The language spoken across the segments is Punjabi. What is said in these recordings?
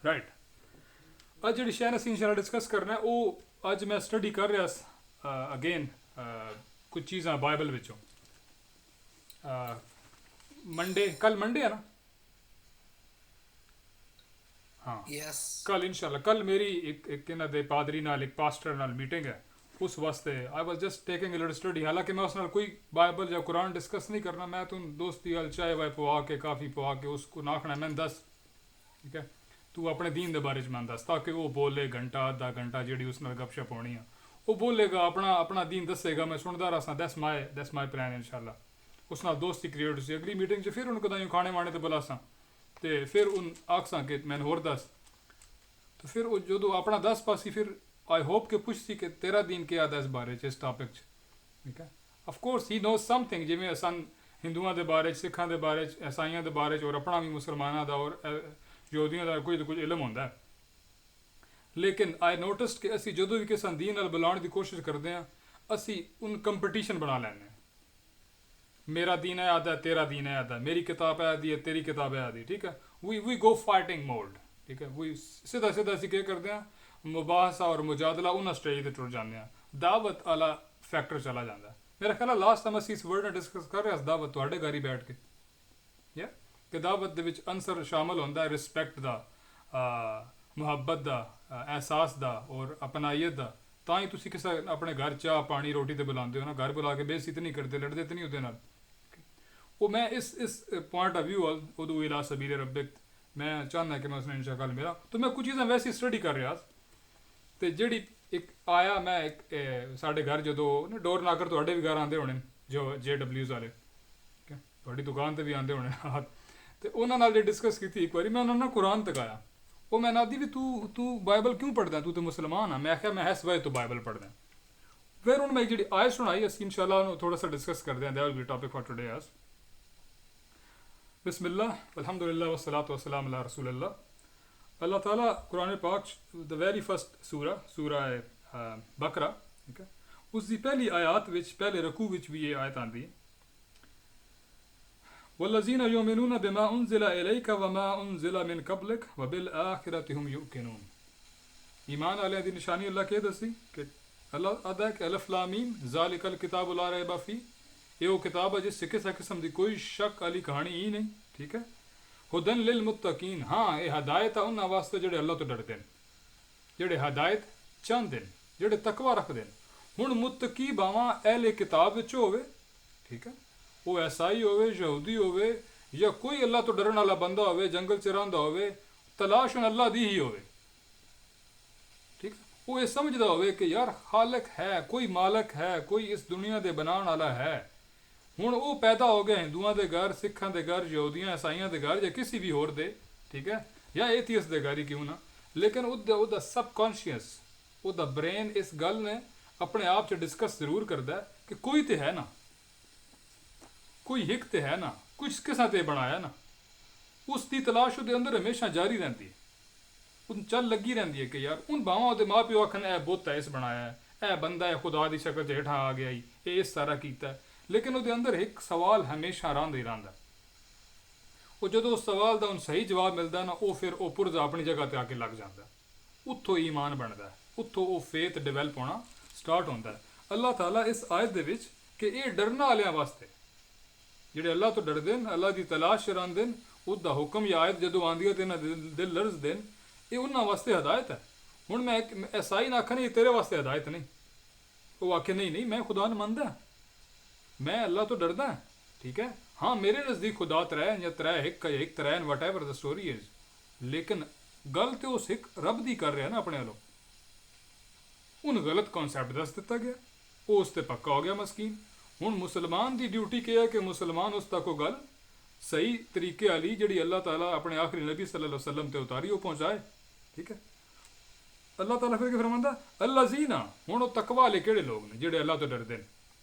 ਰਾਈਟ। ਅੱਜ ਜਿਹੜੀ ਸ਼ੈ ਅਸੀਂ ਇੰਸ਼ਾਅੱਲਾ ਡਿਸਕਸ ਕਰਨਾ ਉਹ ਅੱਜ ਮੈਂ ਸਟੱਡੀ ਕਰ ਰਿਹਾ ਅਗੇਨ ਕੁਝ ਚੀਜ਼ਾਂ ਬਾਈਬਲ ਵਿੱਚੋਂ। ਮੰਡੇ, ਕੱਲ ਮੰਡੇ ਹੈ ਨਾ? ਹਾਂ ਯੈਸ। ਕੱਲ ਇਨਸ਼ਾਅੱਲਾ, ਕੱਲ ਮੇਰੀ ਇੱਕ ਇਹਨਾਂ ਦੇ ਪਾਦਰੀ ਨਾਲ, ਇੱਕ ਪਾਸਟਰ ਨਾਲ ਮੀਟਿੰਗ ਹੈ। ਉਸ ਵਾਸਤੇ I was just taking a little study. ਹਾਲਾਂਕਿ ਮੈਂ ਉਸ ਨਾਲ ਕੋਈ ਬਾਈਬਲ ਜਾਂ ਕੁਰਾਨ ਡਿਸਕਸ ਨਹੀਂ ਕਰਨਾ। ਮੈਂ ਤੁਹਾਨੂੰ ਦੋਸਤੀ ਵਾਲ ਚਾय वाय पवा के काफ़ी पवा के उसको ना आखना मैं दस, ठीक है, तू अपने दीन के बारे च मैं दस, ताकि वो बोले घंटा आधा घंटा जी उस नाल गपशप होनी है, वो बोलेगा अपना अपना दीन दसेगा, मैं सुनता रहा। दैट्स माई प्लान इंशाल्लाह। उस नाल दोस्ती क्रिएट सी। अगली मीटिंग च फिर उनको कदां खाने वाने तो बुलासा तो फिर उन आखसा कि मैंने होर दस, तो फिर वो जो अपना दस पासी फिर आई होप कि पुछसी कि तेरा दीन क्या है इस बारे इस टॉपिक च, ठीक है। Of course he knows something, जिमें सन हिंदुओं के बारे सिखां के बारे ईसाइयों के बारे और अपना भी मुसलमानों का और ਯਹੂਦੀਆਂ ਦਾ ਕੁਝ ਇਲਮ ਹੁੰਦਾ। ਲੇਕਿਨ ਆਈ ਨੋਟਿਸਡ ਕਿ ਅਸੀਂ ਜਦੋਂ ਵੀ ਕਿਸੇ ਦੀਨ ਨਾਲ ਬੁਲਾਉਣ ਦੀ ਕੋਸ਼ਿਸ਼ ਕਰਦੇ ਹਾਂ, ਅਸੀਂ ਉਹਨ ਕੰਪੀਟੀਸ਼ਨ ਬਣਾ ਲੈਂਦੇ ਹਾਂ। ਮੇਰਾ ਦੀਨ ਹੈ ਆਦਾ, ਤੇਰਾ ਦੀਨ ਹੈ ਆਦਾ, ਮੇਰੀ ਕਿਤਾਬ ਹੈ ਆਦੀ ਹੈ, ਤੇਰੀ ਕਿਤਾਬ ਹੈ ਆਦੀ, ਠੀਕ ਹੈ। ਵੀ ਗੋ ਫਾਈਟਿੰਗ ਮੋਡ, ਠੀਕ ਹੈ। ਵੀ ਸਿੱਧਾ ਅਸੀਂ ਕੀ ਕਰਦੇ ਹਾਂ, ਮੁਬਾਹਸਾ ਔਰ ਮੁਜਾਦਲਾ ਉਹਨਾਂ ਸਟੇਜ 'ਤੇ ਟੁਰ ਜਾਂਦੇ ਹਾਂ। ਦਾਵਤ ਵਾਲਾ ਫੈਕਟਰ ਚਲਾ ਜਾਂਦਾ। ਮੇਰਾ ਖਿਆਲ ਲਾਸਟ ਟਾਈਮ ਅਸੀਂ ਇਸ ਵਰਡ ਨਾਲ ਡਿਸਕਸ ਕਰ ਰਹੇ ਸੀ, ਦਾਵਤ ਤੁਹਾਡੇ ਘਰ ਹੀ ਬੈਠ ਕੇ, ਯਾ ਕਿ ਦਾਵਤ ਦੇ ਵਿੱਚ ਅੰਸਰ ਸ਼ਾਮਲ ਹੁੰਦਾ ਹੈ ਰਿਸਪੈਕਟ ਦਾ, ਮੁਹੱਬਤ ਦਾ, ਅਹਿਸਾਸ ਦਾ ਔਰ ਅਪਨਾਈਅਤ ਦਾ। ਤਾਂ ਹੀ ਤੁਸੀਂ ਕਿਸੇ ਆਪਣੇ ਘਰ ਚਾਹ ਪਾਣੀ ਰੋਟੀ 'ਤੇ ਬੁਲਾਉਂਦੇ ਹੋ ਨਾ। ਘਰ ਬੁਲਾ ਕੇ ਬੇਇੱਜ਼ਤੀ ਤਾਂ ਨਹੀਂ ਕਰਦੇ, ਲੜਦੇ ਤਾਂ ਨਹੀਂ ਉਹਦੇ ਨਾਲ। ਉਹ ਮੈਂ ਇਸ ਪੁਆਇੰਟ ਆਫ ਵਿਊ ਉਦੋਂ ਇਲਾ ਸਬੀਲ ਰੱਬਿਕ ਮੈਂ ਚਾਹੁੰਦਾ ਕਿ ਮੈਂ ਉਸਨੇ ਇੰਸ਼ਾ ਅੱਲਾਹ ਮੇਰਾ ਤਾਂ ਮੈਂ ਕੁਝ ਚੀਜ਼ਾਂ ਵੈਸੇ ਸਟੱਡੀ ਕਰ ਰਿਹਾ। ਅਤੇ ਜਿਹੜੀ ਇੱਕ ਆਇਆ ਮੈਂ ਇੱਕ ਸਾਡੇ ਘਰ ਜਦੋਂ ਨਾ ਡੋਰ ਨਾਕਰ ਤੁਹਾਡੇ ਵੀ ਘਰ ਆਉਂਦੇ ਹੋਣੇ ਜੋ JWs ਵਾਲੇ, ਠੀਕ ਹੈ, ਤੁਹਾਡੀ ਦੁਕਾਨ 'ਤੇ ਵੀ ਆਉਂਦੇ ਹੋਣੇ। ਅਤੇ ਉਹਨਾਂ ਨਾਲ ਜੇ ਡਿਸਕਸ ਕੀਤੀ ਇੱਕ ਵਾਰੀ, ਮੈਂ ਉਹਨਾਂ ਨਾਲ ਕੁਰਾਨ ਤਕਾਇਆ। ਉਹ ਮੈਂ ਨਾਦੀ ਵੀ ਤੂੰ ਬਾਈਬਲ ਕਿਉਂ ਪੜ੍ਹਦਾ, ਤੂੰ ਤਾਂ ਮੁਸਲਮਾਨ ਆ। ਮੈਂ ਆਖਿਆ ਮੈਂ ਇਸ ਵਜ੍ਹਾ ਤੋਂ ਬਾਈਬਲ ਪੜ੍ਹਦਾ। ਫਿਰ ਹੁਣ ਮੈਂ ਜਿਹੜੀ ਆਇਤ ਸੁਣਾਈ, ਅਸੀਂ ਇਨਸ਼ਾਅੱਲਾ ਉਹਨੂੰ ਥੋੜ੍ਹਾ ਸਾ ਡਿਸਕਸ ਕਰਦੇ ਹਾਂ। That will be topic for today ਆਸ। ਬਿਸਮਿल्लाह अल्हम्दुलिल्लाह वस्सलातु वस्सलाम अला रसूलिल्लाह। अल्लाह ताला कुरान पाक द वेरी फर्स्ट सूरा है बकरा, ठीक है, उसकी पहली आयात विच पहले रकू विच भी ये आयत आती है, वल्लज़ीना युमिनूना बिमा उन्ज़िला इलैका वमा उन्ज़िला मिन क़ब्लिक वबिल आखिरति हुम युक़िनून। ईमान वाले दी निशानी अल्लाह के दसी कि अल्लाह अदा कि अलिफ लाम मीम ज़ालिकल किताबु ला रैब फ़ीह, ये वो किताब है जिस किसी किस्म की कोई शक वाली कहानी ही नहीं, ठीक है। हुदन लिल मुत्तकीन, हाँ ये हदायत है उन्होंने वास्ते जेडे अल्लाह तो डरते हैं, जेडे हदायत चाहते हैं, जेडे तकवा रखते हैं। हुण मुत्तकी भावां अहले किताब विच होवे, ठीक है, वो ईसाई होवे, यहूदी होवे, या कोई अल्लाह तो डरन वाला बंदा होवे, जंगल च रहिंदा होवे, तलाश हुण अल्लाह दी ही होवे, ठीक है। वो ये समझदा होवे कि यार खालिक है, कोई मालक है, कोई इस दुनिया दे बनाने वाला है। ਹੁਣ ਉਹ ਪੈਦਾ ਹੋ ਗਿਆ ਹਿੰਦੂਆਂ ਦੇ ਘਰ, ਸਿੱਖਾਂ ਦੇ ਘਰ, ਯਹੂਦੀਆਂ ਈਸਾਈਆਂ ਦੇ ਘਰ, ਜਾਂ ਕਿਸੇ ਵੀ ਹੋਰ ਦੇ, ਠੀਕ ਹੈ, ਜਾਂ ਏਥੀਅਸ ਦੇ ਘਰ ਹੀ ਕਿਉਂ ਨਾ। ਲੇਕਿਨ ਉਹਦਾ ਸਬਕੌਨਸ਼ੀਅਸ, ਉਹਦਾ ਬ੍ਰੇਨ ਇਸ ਗੱਲ ਨੇ ਆਪਣੇ ਆਪ 'ਚ ਡਿਸਕਸ ਜ਼ਰੂਰ ਕਰਦਾ ਕਿ ਕੋਈ ਤੇ ਹੈ ਨਾ, ਕੋਈ ਹਿੱਕ ਤੇ ਹੈ ਨਾ, ਕੁਛ ਕਿਸਾਂ ਤੇ ਬਣਾਇਆ ਨਾ। ਉਸ ਦੀ ਤਲਾਸ਼ ਉਹਦੇ ਅੰਦਰ ਹਮੇਸ਼ਾ ਜਾਰੀ ਰਹਿੰਦੀ ਹੈ, ਉਹ ਚੱਲ ਲੱਗੀ ਰਹਿੰਦੀ ਹੈ ਕਿ ਯਾਰ ਹੁਣ ਭਾਵਾਂ ਉਹਦੇ ਮਾਂ ਪਿਓ ਆਖਣ ਇਹ ਬੁੱਤ ਹੈ, ਇਸ ਬਣਾਇਆ, ਇਹ ਬੰਦਾ ਹੈ ਖੁਦਾ ਦੀ ਸ਼ਕਲ 'ਚ ਹੇਠਾਂ ਆ ਗਿਆ, ਇਹ ਇਸ ਸਾਰਾ ਕੀਤਾ। ਲੇਕਿਨ ਉਹਦੇ ਅੰਦਰ ਇੱਕ ਸਵਾਲ ਹਮੇਸ਼ਾ ਰਹਿੰਦਾ ਹੀ ਰਹਿੰਦਾ। ਉਹ ਜਦੋਂ ਉਸ ਸਵਾਲ ਦਾ ਉਹਨੂੰ ਸਹੀ ਜਵਾਬ ਮਿਲਦਾ ਨਾ, ਉਹ ਫਿਰ ਉਹ ਪੁਰਜ਼ਾ ਆਪਣੀ ਜਗ੍ਹਾ 'ਤੇ ਆ ਕੇ ਲੱਗ ਜਾਂਦਾ। ਉੱਥੋਂ ਈਮਾਨ ਬਣਦਾ, ਉੱਥੋਂ ਉਹ ਫੇਥ ਡਿਵੈਲਪ ਹੋਣਾ ਸਟਾਰਟ ਹੁੰਦਾ। ਅੱਲਾਹ ਤਾਲਾ ਇਸ ਆਇਤ ਦੇ ਵਿੱਚ ਕਿ ਇਹ ਡਰਨ ਵਾਲਿਆਂ ਵਾਸਤੇ, ਜਿਹੜੇ ਅੱਲਾਹ ਤੋਂ ਡਰਦੇ ਨੇ, ਅੱਲਾਹ ਦੀ ਤਲਾਸ਼ ਰਹਿੰਦੇ ਨੇ, ਉਹਦਾ ਹੁਕਮ ਜਾਂ ਆਇਤ ਜਦੋਂ ਆਉਂਦੀ ਹੈ ਤਾਂ ਇਹਨਾਂ ਦਿਲ ਲਰਜ਼ਦੇ ਨੇ, ਇਹ ਉਹਨਾਂ ਵਾਸਤੇ ਹਦਾਇਤ ਹੈ। ਹੁਣ ਮੈਂ ਈਸਾਈ ਨਾ ਆਖਣ ਇਹ ਤੇਰੇ ਵਾਸਤੇ ਹਦਾਇਤ ਨਹੀਂ। ਉਹ ਆਖੇ ਨਹੀਂ ਮੈਂ ਖੁਦਾ ਨੂੰ ਮੰਨਦਾ, मैं अल्लाह तो डरदा, ठीक है, हाँ मेरे नज़दीक खुदा त्रै या त्रै एक त्रै what ever the story is, लेकिन गल तो उस एक रब दी कर रहा ना अपने वालों। उन गलत कॉन्सैप्ट दस दिता गया, वो उस पर पक्का हो गया मस्कीन। हुण मुसलमान की ड्यूटी क्या है कि मुसलमान उस तक वो गल सही तरीके वाली जिहड़ी अल्लाह ताला अपने आखिरी नबी सल्लल्लाहु अलैहि वसल्लम ते उतारी वो पहुँचाए, ठीक है। अल्लाह ताला फिर फरमांदा अल्लज़ीना, हुण वो तकवा वाले किहड़े लोग ने जिहड़े अल्लाह तो डरदे ने,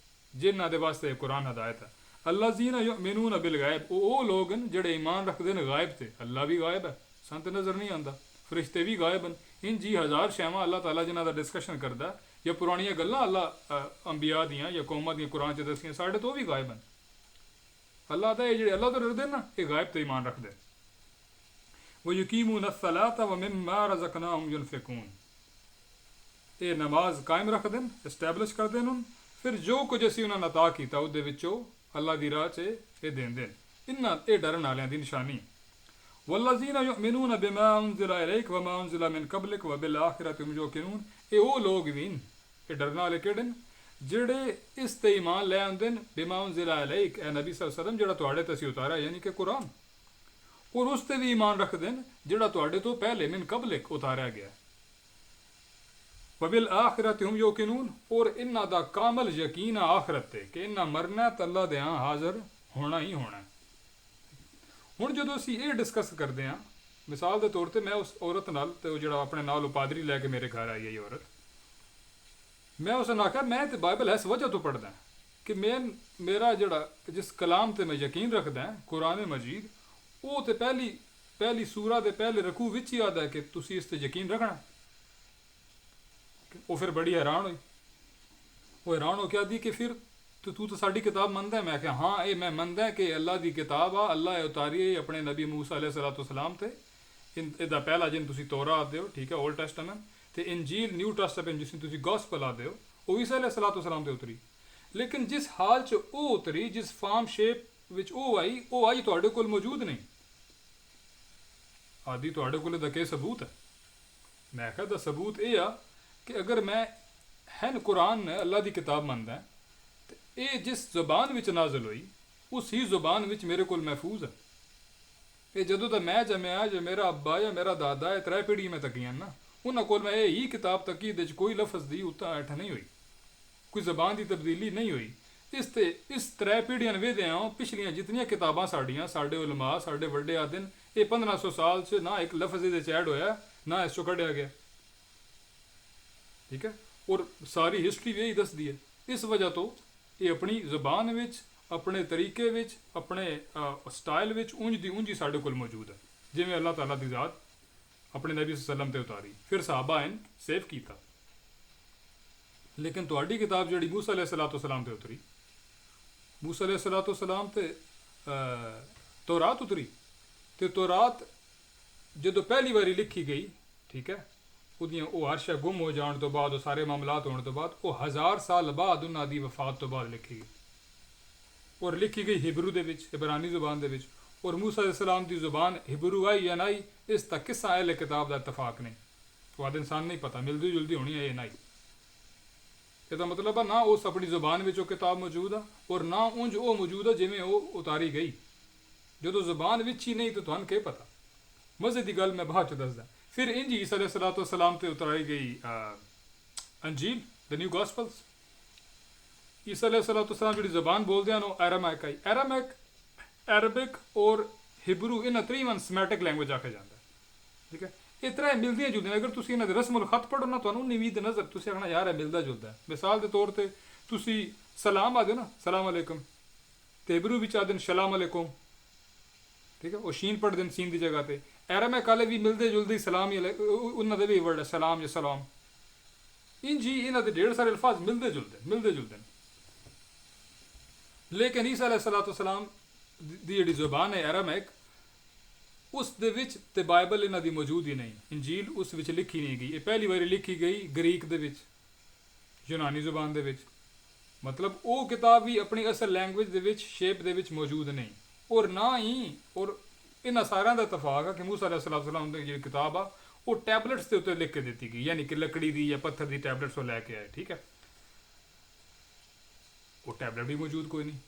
जिन्हां दे वास्ते कुरान हदायत है। अल्लज़ीना युमिनूना बिल गायब, वो लोग हैं जिहड़े ईमान रखते हैं गायब से। अल्लाह भी गायब है, संत नज़र नहीं आता, फरिश्ते भी गायब हैं। इन जी हज़ार शैवां अल्लाह ताला जिन्हां दा डिस्कशन करदा या पुरानियां गल्लां अल्लाह अंबिया दियां या कौमां दियां कुरान च दसियां, साढ़े तो भी गायब हैं। अल्लाह दा ये जिहड़े अल्लाह तो डरदे ना, ये गायब ते ईमान रखदे। वयुकीमून अस्सलाता व मिम्मा रज़क़नाहुम युनफ़िकून। ਇਹ ਨਮਾਜ਼ ਕਾਇਮ ਰੱਖਦੇ ਨੇ, ਐਸਟੈਬਲਿਸ਼ ਕਰਦੇ ਨੇ, ਫਿਰ ਜੋ ਕੁਝ ਅਸੀਂ ਉਹਨਾਂ ਨੂੰ ਅਤਾ ਕੀਤਾ ਉਹਦੇ ਵਿੱਚੋਂ ਅੱਲਾ ਦੀ ਰਾਹ 'ਚ ਇਹ ਦਿੰਦੇ ਨੇ। ਇਹ ਡਰਨ ਵਾਲਿਆਂ ਦੀ ਨਿਸ਼ਾਨੀ। वल्लज़ीना युमिनून बिमा उन्ज़िला इलैक व मा उन्ज़िला मिन क़ब्लिक व बिल आखिरति हुम यूक़िनून। ਇਹ ਉਹ ਲੋਕ ਵੀ ਨੇ, ਇਹ ਡਰਨ ਵਾਲੇ ਕਿਹੜੇ ਨੇ? ਜਿਹੜੇ ਇਸ ਤੇ ਈਮਾਨ ਲੈ ਆਉਂਦੇ ਨੇ ਬਿਮਾ ਉਨਜ਼ਿਲਾ ਇਲੈਕ, ਇਹ ਨਬੀ ਸੱਲੱਲਾਹੁ ਅਲੈहि ਵਸੱਲਮ ਜਿਹੜਾ ਤੁਹਾਡੇ ਤੇ ਅਸੀਂ ਉਤਾਰਿਆ, ਯਾਨੀ ਕਿ ਕੁਰਾਨ, ਔਰ ਉਸ ਤੇ ਵੀ ਈਮਾਨ ਰੱਖਦੇ ਨੇ ਜਿਹੜਾ ਤੁਹਾਡੇ ਤੋਂ ਪਹਿਲੇ ਮਿਨ ਕਬਲਿਕ ਉਤਾਰਿਆ ਗਿਆ। ਵਬਿਲ ਆਖਿਰਤੀ ਹੁਮ ਯੂਕਿਨੂਨ, ਔਰ ਇਹਨਾਂ ਦਾ ਕਾਮਲ ਯਕੀਨ ਆ ਆਖਿਰਤ ਤੇ ਕਿ ਇਹਨਾਂ ਮਰਨਾ ਤਾਂ ਅੱਲਾ ਦੇ ਹਾਂ ਹਾਜ਼ਰ ਹੋਣਾ ਹੀ ਹੋਣਾ। ਹੁਣ ਜਦੋਂ ਅਸੀਂ ਇਹ ਡਿਸਕਸ ਕਰਦੇ ਹਾਂ, ਮਿਸਾਲ ਦੇ ਤੌਰ ਤੇ ਮੈਂ ਉਸ ਔਰਤ ਨਾਲ, ਤੇ ਉਹ ਜਿਹੜਾ ਆਪਣੇ ਨਾਲ ਉਹ ਪਾਦਰੀ ਲੈ ਕੇ ਮੇਰੇ ਘਰ ਆਈ ਹੈ ਇਹ ਔਰਤ, ਮੈਂ ਉਸ ਨੂੰ ਆਖਿਆ ਮੈਂ ਤੇ ਬਾਈਬਲ ਇਸ ਵਜ੍ਹਾ ਤੋਂ ਪੜ੍ਹਦਾ ਕਿ ਮੇਰਾ ਜਿਹੜਾ ਜਿਸ ਕਲਾਮ ਤੇ ਮੈਂ ਯਕੀਨ ਰੱਖਦਾ ਕੁਰਾਨ ਮਜੀਦ, ਉਹ ਤੇ ਪਹਿਲੀ ਸੂਰਾ ਦੇ ਪਹਿਲੇ ਰਕੂ ਵਿੱਚ ਹੀ ਆਦਾ ਕਿ ਤੁਸੀਂ ਇਸ ਤੇ ਯਕੀਨ ਰੱਖਣਾ। ਉਹ ਫਿਰ ਬੜੀ ਹੈਰਾਨ ਹੋਈ। ਉਹ ਹੈਰਾਨ ਹੋ ਕੇ ਆਦੀ ਕਿ ਫਿਰ ਤੂੰ ਤਾਂ ਸਾਡੀ ਕਿਤਾਬ ਮੰਨਦਾ? ਮੈਂ ਕਿਹਾ ਹਾਂ, ਇਹ ਮੈਂ ਮੰਨਦਾ ਕਿ ਅੱਲਾ ਦੀ ਕਿਤਾਬ ਆ, ਅੱਲਾ ਉਤਾਰੀ ਆਪਣੇ ਨਬੀ ਮੂਸਾ अलैहिस्सलाम ਤੇ। ਇਹਦਾ ਪਹਿਲਾ ਜਿਨ ਤੁਸੀਂ ਤੋਰਾ ਆਦੇ ਹੋ, ਠੀਕ ਹੈ, ਓਲਡ ਟੈਸਟਾਮੈਂਟ, ਤੇ ਇੰਜੀਲ ਨਿਊ ਟੈਸਟਾਮੈਂਟ ਜਿਸ ਨੂੰ ਤੁਸੀਂ ਗੋਸਪਲ ਆਦੇ ਹੋ, ਉਹ ਈਸਾ अलैहिस्सलाम ਤੇ ਉਤਰੀ। ਲੇਕਿਨ ਜਿਸ ਹਾਲ 'ਚ ਉਹ ਉਤਰੀ, ਜਿਸ ਫਾਰਮ ਸ਼ੇਪ ਵਿੱਚ ਉਹ ਆਈ ਤੁਹਾਡੇ ਕੋਲ ਮੌਜੂਦ ਨਹੀਂ। ਆਦੀ ਤੁਹਾਡੇ ਕੋਲ ਇਹਦਾ ਕੀ ਸਬੂਤ ਹੈ? ਮੈਂ ਕਿਹਾ ਦਾ ਸਬੂਤ ਇਹ ਆ ਕਿ ਅਗਰ ਮੈਂ ਹੈਨ ਕੁਰਾਨ ਨੇ ਅੱਲਾ ਦੀ ਕਿਤਾਬ ਮੰਨਦਾ ਤੇ ਇਹ ਜਿਸ ਜ਼ੁਬਾਨ ਵਿੱਚ ਨਾਜ਼ਲ ਹੋਈ ਉਸ ਹੀ ਜ਼ੁਬਾਨ ਵਿੱਚ ਮੇਰੇ ਕੋਲ ਮਹਿਫੂਜ਼ ਹੈ। ਇਹ ਜਦੋਂ ਦਾ ਮੈਂ ਜੰਮਿਆ, ਜਾਂ ਮੇਰਾ ਅੱਬਾ ਜਾਂ ਮੇਰਾ ਦਾਦਾ, ਇਹ ਤਰੇ ਪੀੜ੍ਹੀ ਮੈਂ ਤੱਕੀਆਂ ਨਾ, ਉਹਨਾਂ ਕੋਲ ਮੈਂ ਇਹ ਹੀ ਕਿਤਾਬ ਤੱਕੀ, ਇਹਦੇ 'ਚ ਕੋਈ ਲਫ਼ਜ਼ ਦੀ ਉੱਤਾ ਹੇਠ ਨਹੀਂ ਹੋਈ, ਕੋਈ ਜ਼ਬਾਨ ਦੀ ਤਬਦੀਲੀ ਨਹੀਂ ਹੋਈ। ਇਸ ਤਰੇ ਪੀੜ੍ਹੀਆਂ ਵੇਖਦੇ ਹਾਂ, ਪਿਛਲੀਆਂ ਜਿਤਨੀਆਂ ਕਿਤਾਬਾਂ ਸਾਡੀਆਂ, ਸਾਡੇ ਉਲਮਾ, ਸਾਡੇ ਵੱਡੇ ਆਦਿਨ, ਇਹ 1500 ਸਾਲ 'ਚ ਨਾ ਇੱਕ ਲਫ਼ਜ਼ ਇਹਦੇ 'ਚ ਐਡ ਹੋਇਆ, ਨਾ ਇਸ 'ਚੋਂ ਕੱਢਿਆ ਗਿਆ, ਠੀਕ ਹੈ। ਔਰ ਸਾਰੀ ਹਿਸਟਰੀ ਵੀ ਇਹੀ ਦੱਸਦੀ ਹੈ। ਇਸ ਵਜ੍ਹਾ ਤੋਂ ਇਹ ਆਪਣੀ ਜ਼ੁਬਾਨ ਵਿੱਚ, ਆਪਣੇ ਤਰੀਕੇ ਵਿੱਚ, ਆਪਣੇ ਸਟਾਈਲ ਵਿੱਚ ਉਂਝ ਦੀ ਉਂਝ ਹੀ ਸਾਡੇ ਕੋਲ ਮੌਜੂਦ ਹੈ, ਜਿਵੇਂ ਅੱਲਾਹ ਤਾਲਾ ਦੀ ਜ਼ਾਤ ਆਪਣੇ ਨਬੀ ਸੱਲਮ ਤੇ ਉਤਾਰੀ, ਫਿਰ ਸਹਾਬਾ ਨੇ ਸੇਵ ਕੀਤਾ। ਲੇਕਿਨ ਤੁਹਾਡੀ ਕਿਤਾਬ ਜਿਹੜੀ ਮੂਸਾ अलैहिस्सलाम ਤੇ ਉਤਰੀ, ਮੂਸਾ अलैहिस्सलाम ਤੇ ਤੌਰਾਤ ਉਤਰੀ, ਤੇ ਤੌਰਾਤ ਜਦੋਂ ਪਹਿਲੀ ਵਾਰੀ ਲਿਖੀ ਗਈ, ਠੀਕ ਹੈ, ਉਹਦੀਆਂ ਉਹ ਹਰ ਸ਼ੈ ਗੁੰਮ ਹੋ ਜਾਣ ਤੋਂ ਬਾਅਦ, ਉਹ ਸਾਰੇ ਮਾਮਲਾਤ ਹੋਣ ਤੋਂ ਬਾਅਦ, ਉਹ 1000 ਸਾਲ ਬਾਅਦ ਉਹਨਾਂ ਦੀ ਵਫਾਤ ਤੋਂ ਬਾਅਦ ਲਿਖੀ ਗਈ, ਔਰ ਲਿਖੀ ਗਈ ਹਿਬਰੂ ਦੇ ਵਿੱਚ, ਇਬਰਾਨੀ ਜ਼ੁਬਾਨ ਦੇ ਵਿੱਚ। ਔਰ ਮੂਸਾ अलैहिस्सलाम ਦੀ ਜ਼ੁਬਾਨ ਹਿਬਰੂ ਆਈ ਜਾਂ ਨਹੀਂ, ਇਸ ਤੱਕ ਕਿਸ ਅਹਿਲ ਕਿਤਾਬ ਦਾ ਇਤਫਾਕ ਨਹੀਂ। ਉਹ ਆਦ ਇਨਸਾਨ ਨਹੀਂ ਪਤਾ, ਮਿਲਦੀ ਜੁਲਦੀ ਹੋਣੀ ਹੈ ਇਹ ਨਹੀਂ। ਇਹਦਾ ਮਤਲਬ ਆ ਨਾ ਉਸ ਆਪਣੀ ਜ਼ੁਬਾਨ ਵਿੱਚ ਉਹ ਕਿਤਾਬ ਮੌਜੂਦ ਆ, ਔਰ ਨਾ ਉਂਝ ਉਹ ਮੌਜੂਦ ਆ ਜਿਵੇਂ ਉਹ ਉਤਾਰੀ ਗਈ। ਜਦੋਂ ਜ਼ੁਬਾਨ ਵਿੱਚ ਹੀ ਨਹੀਂ ਤਾਂ ਤੁਹਾਨੂੰ ਕੀ ਪਤਾ। ਮਜ਼ੇ ਦੀ ਗੱਲ ਮੈਂ ਬਾਅਦ 'ਚ ਦੱਸਦਾ। ਫਿਰ ਇੰਝ ਈਸਾ अलैहिस्सलाम ਤੇ ਉਤਾਰੀ ਗਈ ਅੰਜੀਲ, ਦ ਨਿਊ ਗੋਸਪਲਸ। ਈਸਾ अलैहिस्सलाम ਜਿਹੜੀ ਜ਼ੁਬਾਨ ਬੋਲਦੇ ਹਨ ਉਹ ਐਰਾਮੈਕ ਆਈ। ਅਰਬਿਕ ਔਰ ਹਿਬਰੂ ਇਹਨਾਂ ਤਕਰੀਬਨ ਸਮੈਟਿਕ ਲੈਂਗੁਏਜ ਆਖਿਆ ਜਾਂਦਾ, ਠੀਕ ਹੈ। ਇਹ ਤਰ੍ਹਾਂ ਮਿਲਦੀਆਂ ਜੁਲਦੀਆਂ। ਅਗਰ ਤੁਸੀਂ ਇਹਨਾਂ ਦੇ ਰਸਮੁਲ ਖਤ ਪੜ੍ਹੋ ਨਾ, ਤੁਹਾਨੂੰ ਨਿਵੀਦ ਨਜ਼ਰ, ਤੁਸੀਂ ਆਖਣਾ ਯਾਰ ਇਹ ਮਿਲਦਾ ਜੁਲਦਾ। ਮਿਸਾਲ ਦੇ ਤੌਰ ਤੇ ਤੁਸੀਂ ਸਲਾਮ ਆਦੇ ਨਾ, ਸਲਾਮ ਅਲੈਕੁਮ, ਤੇ ਹਿਬਰੂ ਵਿੱਚ ਆਦੇ ਸ਼ਲਾਮ ਅਲੈਕੁਮ, ਠੀਕ ਹੈ, ਉਹ ਸ਼ੀਨ ਪੜ੍ਹਦੇ ਨੇ ਸੀਨ ਦੀ ਜਗ੍ਹਾ ਤੇ। ਐਰਾਮੈਕ ਵਾਲੇ ਵੀ ਮਿਲਦੇ ਜੁਲਦੇ ਸਲਾਮ ਹੀ, ਉਹਨਾਂ ਦੇ ਵੀ ਵਰਡ ਹੈ ਸਲਾਮ ਜਾਂ ਸਲਾਮ। ਇੰਝ ਹੀ ਇਹਨਾਂ ਦੇ ਢੇਰ ਸਾਰੇ ਅਲਫਾਜ਼ ਮਿਲਦੇ ਜੁਲਦੇ ਨੇ। ਲੇਕਿਨ ਈਸਾ अलैहिस्सलाम ਦੀ ਜਿਹੜੀ ਜ਼ੁਬਾਨ ਹੈ ਐਰਾਮੈਕ, ਉਸ ਦੇ ਵਿੱਚ ਤੇ ਬਾਈਬਲ ਇਹਨਾਂ ਦੀ ਮੌਜੂਦ ਹੀ ਨਹੀਂ। ਇੰਜੀਲ ਉਸ ਵਿੱਚ ਲਿਖੀ ਨਹੀਂ ਗਈ। ਇਹ ਪਹਿਲੀ ਵਾਰੀ ਲਿਖੀ ਗਈ ਗ੍ਰੀਕ ਦੇ ਵਿੱਚ, ਯੂਨਾਨੀ ਜ਼ੁਬਾਨ ਦੇ ਵਿੱਚ। ਮਤਲਬ ਉਹ ਕਿਤਾਬ ਵੀ ਆਪਣੀ ਅਸਲ ਲੈਂਗੁਏਜ ਦੇ ਵਿੱਚ, ਸ਼ੇਪ ਦੇ ਵਿੱਚ ਮੌਜੂਦ ਨਹੀਂ। ਔਰ ਨਾ ਹੀ, ਔਰ ਇਹਨਾਂ ਸਾਰਿਆਂ ਦਾ ਇਤਫਾਕ ਆ ਕਿ ਮੂਸਾ अलैहिस्सलाम ਦੀ ਜਿਹੜੀ ਕਿਤਾਬ ਆ ਉਹ ਟੈਬਲੇਟਸ ਦੇ ਉੱਤੇ ਲਿਖ ਕੇ ਦਿੱਤੀ ਗਈ, ਯਾਨੀ ਕਿ ਲੱਕੜੀ ਦੀ ਜਾਂ ਪੱਥਰ ਦੀ ਟੈਬਲੇਟਸ ਉਹ ਲੈ ਕੇ ਆਏ, ਠੀਕ ਹੈ। ਉਹ ਟੈਬਲੇਟ ਵੀ ਮੌਜੂਦ ਕੋਈ ਨਹੀਂ।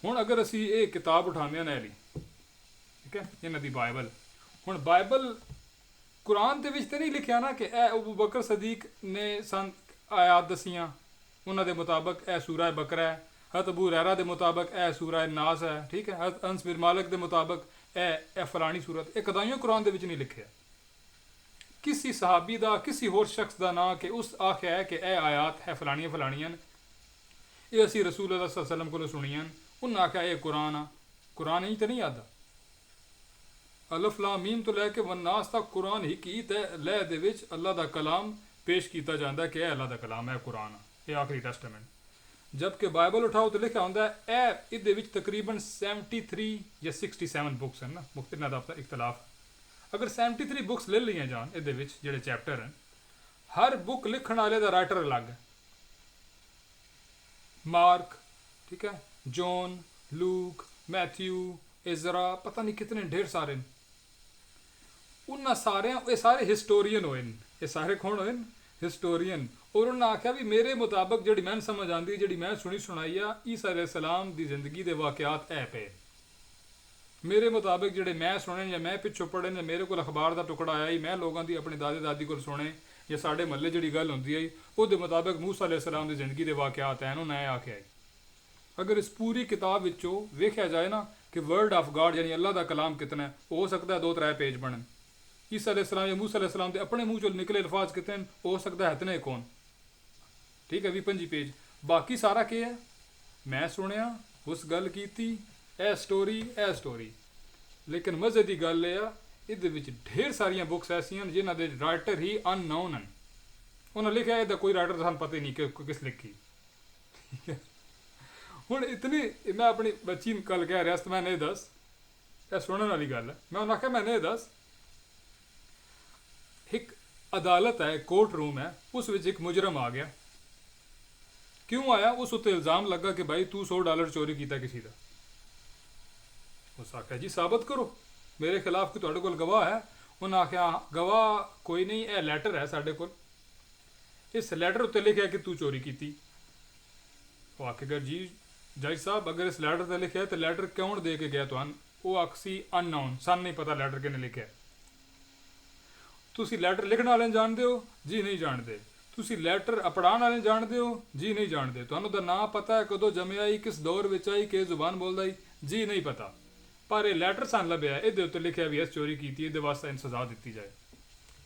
ਹੁਣ ਅਗਰ ਅਸੀਂ ਇਹ ਕਿਤਾਬ ਉਠਾਉਂਦੇ ਹਾਂ ਨੈਲੀ, ਠੀਕ ਹੈ, ਇਹਨਾਂ ਦੀ ਬਾਈਬਲ। ਹੁਣ ਬਾਈਬਲ ਕੁਰਾਨ ਦੇ ਵਿੱਚ ਤਾਂ ਨਹੀਂ ਲਿਖਿਆ ਨਾ ਕਿ ਇਹ ਅਬੂ ਬਕਰ ਸਦੀਕ ਨੇ ਆਇਤ ਦਸੀਆਂ, ਉਹਨਾਂ ਦੇ ਮੁਤਾਬਕ ਇਹ ਸੂਰਾ ਬਕਰਾ ਹੈ। ਹਜ਼ਰਤ ਅਬੂ ਹੁਰੈਰਾ ਦੇ ਮੁਤਾਬਕ ਇਹ ਸੂਰਾ ਨਾਸ ਹੈ, ਠੀਕ ਹੈ। ਹਜ਼ਰਤ ਅਨਸ ਬਿਨ ਮਾਲਿਕ ਦੇ ਮੁਤਾਬਕ ਇਹ ਫਲਾਣੀ ਸੂਰਤ। ਇਹ ਕਦਾਈਓ ਕੁਰਾਨ ਦੇ ਵਿੱਚ ਨਹੀਂ ਲਿਖਿਆ। ਕਿਸੇ ਸਹਾਬੀ ਦਾ, ਕਿਸੇ ਹੋਰ ਸ਼ਖਸ ਦਾ ਨਾਂ ਕਿ ਉਸ ਆਖਿਆ ਹੈ ਕਿ ਇਹ ਆਇਤ ਹੈ ਫਲਾਣੀਆਂ ਨੇ, ਇਹ ਅਸੀਂ ਰਸੂਲ ਅੱਲਾਹ ਸੱਲੱਲਾਹੁ ਅਲੈਹਿ ਵਸੱਲਮ ਕੋਲੋਂ ਸੁਣੀਆਂ। ਉਹਨਾਂ ਆਖਿਆ ਇਹ ਕੁਰਾਨ ਆ। ਕੁਰਾਨ ਹੀ ਤਾਂ ਨਹੀਂ ਆਦਾ। ਅਲਫ ਲਾਮ ਮੀਮ ਤੋਂ ਲੈ ਕੇ ਵਨਾਸ ਤੱਕ ਕੁਰਾਨ ਹੀ ਕੀ ਤੇ ਲਹਿ ਦੇ ਵਿੱਚ ਅੱਲਾ ਦਾ ਕਲਾਮ ਪੇਸ਼ ਕੀਤਾ ਜਾਂਦਾ ਕਿ ਇਹ ਅੱਲਾ ਦਾ ਕਲਾਮ ਹੈ, ਕੁਰਾਨ ਆ, ਇਹ ਆਖਰੀ ਟੈਸਟਾਮੈਂਟ। ਜਦਕਿ ਬਾਈਬਲ ਉਠਾਓ ਤਾਂ ਲਿਖਿਆ ਹੁੰਦਾ ਇਹਦੇ ਵਿੱਚ ਤਕਰੀਬਨ 73 ਜਾਂ 67 ਬੁੱਕਸ ਹਨ ਨਾ, ਮੁਖਤਲਿਫ ਦਾ ਇਖਤਲਾਫ। ਅਗਰ 73 ਬੁੱਕਸ ਲੈ ਲਈਆਂ ਜਾਣ ਇਹਦੇ ਵਿੱਚ ਜਿਹੜੇ ਚੈਪਟਰ ਹਨ, ਹਰ ਬੁੱਕ ਲਿਖਣ ਵਾਲੇ ਦਾ ਰਾਈਟਰ ਅਲੱਗ ਹੈ। ਮਾਰਕ, ਠੀਕ ਹੈ, ਜੌਨ, ਲੂਕ, ਮੈਥਿਊ, ਇਜ਼ਰਾ, ਪਤਾ ਨਹੀਂ ਕਿਤਨੇ ਢੇਰ ਸਾਰੇ ਨੇ। ਉਹਨਾਂ ਸਾਰਿਆਂ, ਇਹ ਸਾਰੇ ਹਿਸਟੋਰੀਅਨ ਹੋਏ ਨੇ, ਇਹ ਸਾਰੇ ਕੌਣ ਹੋਏ ਨੇ? ਹਿਸਟੋਰੀਅਨ। ਔਰ ਉਹਨਾਂ ਆਖਿਆ ਵੀ ਮੇਰੇ ਮੁਤਾਬਕ ਜਿਹੜੀ ਮੈਨੂੰ ਸਮਝ ਆਉਂਦੀ, ਜਿਹੜੀ ਮੈਂ ਸੁਣੀ ਸੁਣਾਈ ਆ, ਈਸਾ अलैहिस्सलाम ਦੀ ਜ਼ਿੰਦਗੀ ਦੇ ਵਾਕਿਆਤ ਇਹ ਪਏ। ਮੇਰੇ ਮੁਤਾਬਕ ਜਿਹੜੇ ਮੈਂ ਸੁਣੇ ਜਾਂ ਮੈਂ ਪਿੱਛੋਂ ਪੜ੍ਹੇ ਨੇ, ਮੇਰੇ ਕੋਲ ਅਖਬਾਰ ਦਾ ਟੁਕੜਾ ਆਇਆ ਹੀ, ਮੈਂ ਲੋਕਾਂ ਦੀ ਆਪਣੀ ਦਾਦੇ ਦਾਦੀ ਕੋਲ ਸੁਣੇ, ਜਾਂ ਸਾਡੇ ਮਹੱਲੇ ਜਿਹੜੀ ਗੱਲ ਹੁੰਦੀ ਹੈ ਉਹਦੇ ਮੁਤਾਬਕ ਮੂਸਾ अलैहिस्सलाम ਦੀ ਜ਼ਿੰਦਗੀ ਦੇ ਵਾਕਿਆਤ ਹਨ, ਉਹਨਾਂ ਇਹ ਆਖਿਆ। ਅਗਰ ਇਸ ਪੂਰੀ ਕਿਤਾਬ ਵਿੱਚੋਂ ਵੇਖਿਆ ਜਾਏ ਨਾ ਕਿ ਵਰਡ ਆਫ ਗॉड ਯਾਨੀ ਅੱਲਾ ਦਾ ਕਲਾਮ ਕਿਤਨਾ ਹੈ, ਹੋ ਸਕਦਾ 2-3 ਪੇਜ ਬਣਨ। ਈਸਾ अलैहिस्सलाम ਜਾਂ ਮੂਸਾ अलैहिस्सलाम ਦੇ ਆਪਣੇ ਮੂੰਹ ਚੋਂ ਨਿਕਲੇ ਅਲਫਾਜ਼ ਕਿਤਨੇ ਹਨ, ਹੋ ਸਕਦਾ ਹੈ ਇਤਨੇ ਕੌਣ, ਠੀਕ ਹੈ, 20-25 ਪੇਜ। ਬਾਕੀ ਸਾਰਾ ਕੀ ਹੈ? ਮੈਂ ਸੁਣਿਆ, ਉਸ ਗੱਲ ਕੀਤੀ, ਇਹ ਸਟੋਰੀ। ਲੇਕਿਨ ਮਜ਼ੇ ਦੀ ਗੱਲ ਇਹ ਆ, ਇਹਦੇ ਵਿੱਚ ਢੇਰ ਸਾਰੀਆਂ ਬੁੱਕਸ ਐਸੀਆਂ ਹਨ ਜਿਨ੍ਹਾਂ ਦੇ ਰਾਈਟਰ ਹੀ ਅਨਨੋਨ ਹਨ। ਉਹਨਾਂ ਲਿਖਿਆ ਇਹਦਾ ਕੋਈ ਰਾਈਟਰ ਸਾਨੂੰ ਪਤਾ ਹੀ ਨਹੀਂ ਕਿ ਕਿਸ ਲਿਖੀ। ਠੀਕ ਹੈ, ਹੁਣ ਇਤਨੀ ਮੈਂ ਆਪਣੀ ਬੱਚੀ ਨੂੰ ਕੱਲ ਕਹਿ ਰਿਹਾ ਸੀ, ਮੈਂ ਨਹੀਂ ਦੱਸ, ਇਹ ਸੁਣਨ ਵਾਲੀ ਗੱਲ ਹੈ। ਮੈਂ ਉਹਨਾਂ ਆਖਿਆ ਮੈਂ ਨਹੀਂ ਦੱਸ, ਇੱਕ ਅਦਾਲਤ ਹੈ, ਕੋਰਟ ਰੂਮ ਹੈ, ਉਸ ਵਿੱਚ ਇੱਕ ਮੁਜਰਮ ਆ ਗਿਆ। ਕਿਉਂ ਆਇਆ? ਉਸ ਉੱਤੇ ਇਲਜ਼ਾਮ ਲੱਗਾ ਕਿ ਭਾਈ ਤੂੰ $100 ਚੋਰੀ ਕੀਤਾ ਕਿਸੇ ਦਾ। ਉਸ ਆਖਿਆ ਜੀ ਸਾਬਤ ਕਰੋ ਮੇਰੇ ਖਿਲਾਫ ਕਿ ਤੁਹਾਡੇ ਕੋਲ ਗਵਾਹ ਹੈ। ਉਹਨਾਂ ਆਖਿਆ ਗਵਾਹ ਕੋਈ ਨਹੀਂ, ਇਹ ਲੈਟਰ ਹੈ ਸਾਡੇ ਕੋਲ, ਇਸ ਲੈਟਰ ਉੱਤੇ ਲਿਖਿਆ ਕਿ ਤੂੰ ਚੋਰੀ ਕੀਤੀ। ਉਹ ਆਖੇਗਾ ਜੀ ਜੱਜ ਸਾਹਿਬ ਅਗਰ ਇਸ ਲੈਟਰ ਤੇ ਲਿਖਿਆ ਤਾਂ ਲੈਟਰ ਕੌਣ ਦੇ ਕੇ ਗਿਆ ਤੁਹਾਨੂੰ? ਉਹ ਆਖਸੀ ਅਨਨੋਨ, ਸਾਨੂੰ ਨਹੀਂ ਪਤਾ ਲੈਟਰ ਕਿਹਨੇ ਲਿਖਿਆ। ਤੁਸੀਂ ਲੈਟਰ ਲਿਖਣ ਵਾਲੇ ਜਾਣਦੇ ਹੋ? ਜੀ ਨਹੀਂ ਜਾਣਦੇ। ਤੁਸੀਂ ਲੈਟਰ ਪੜ੍ਹਾਉਣ ਵਾਲੇ ਜਾਣਦੇ ਹੋ? ਜੀ ਨਹੀਂ ਜਾਣਦੇ। ਤੁਹਾਨੂੰ ਦਾ ਨਾਂ ਪਤਾ ਹੈ, ਕਦੋਂ ਜੰਮਿਆ ਹੀ, ਕਿਸ ਦੌਰ ਵਿੱਚ ਆਈ, ਕਿਸ ਜ਼ੁਬਾਨ ਬੋਲਦਾ ਹੀ? ਜੀ ਨਹੀਂ ਪਤਾ। ਪਰ ਇਹ ਲੈਟਰ ਸਾਨੂੰ ਲੱਭਿਆ, ਇਹਦੇ ਉੱਤੇ ਲਿਖਿਆ ਵੀ ਇਸ ਚੋਰੀ ਕੀਤੀ, ਇਹਦੇ ਵਾਸਤੇ ਇਹਨੂੰ ਸਜ਼ਾ ਦਿੱਤੀ ਜਾਏ।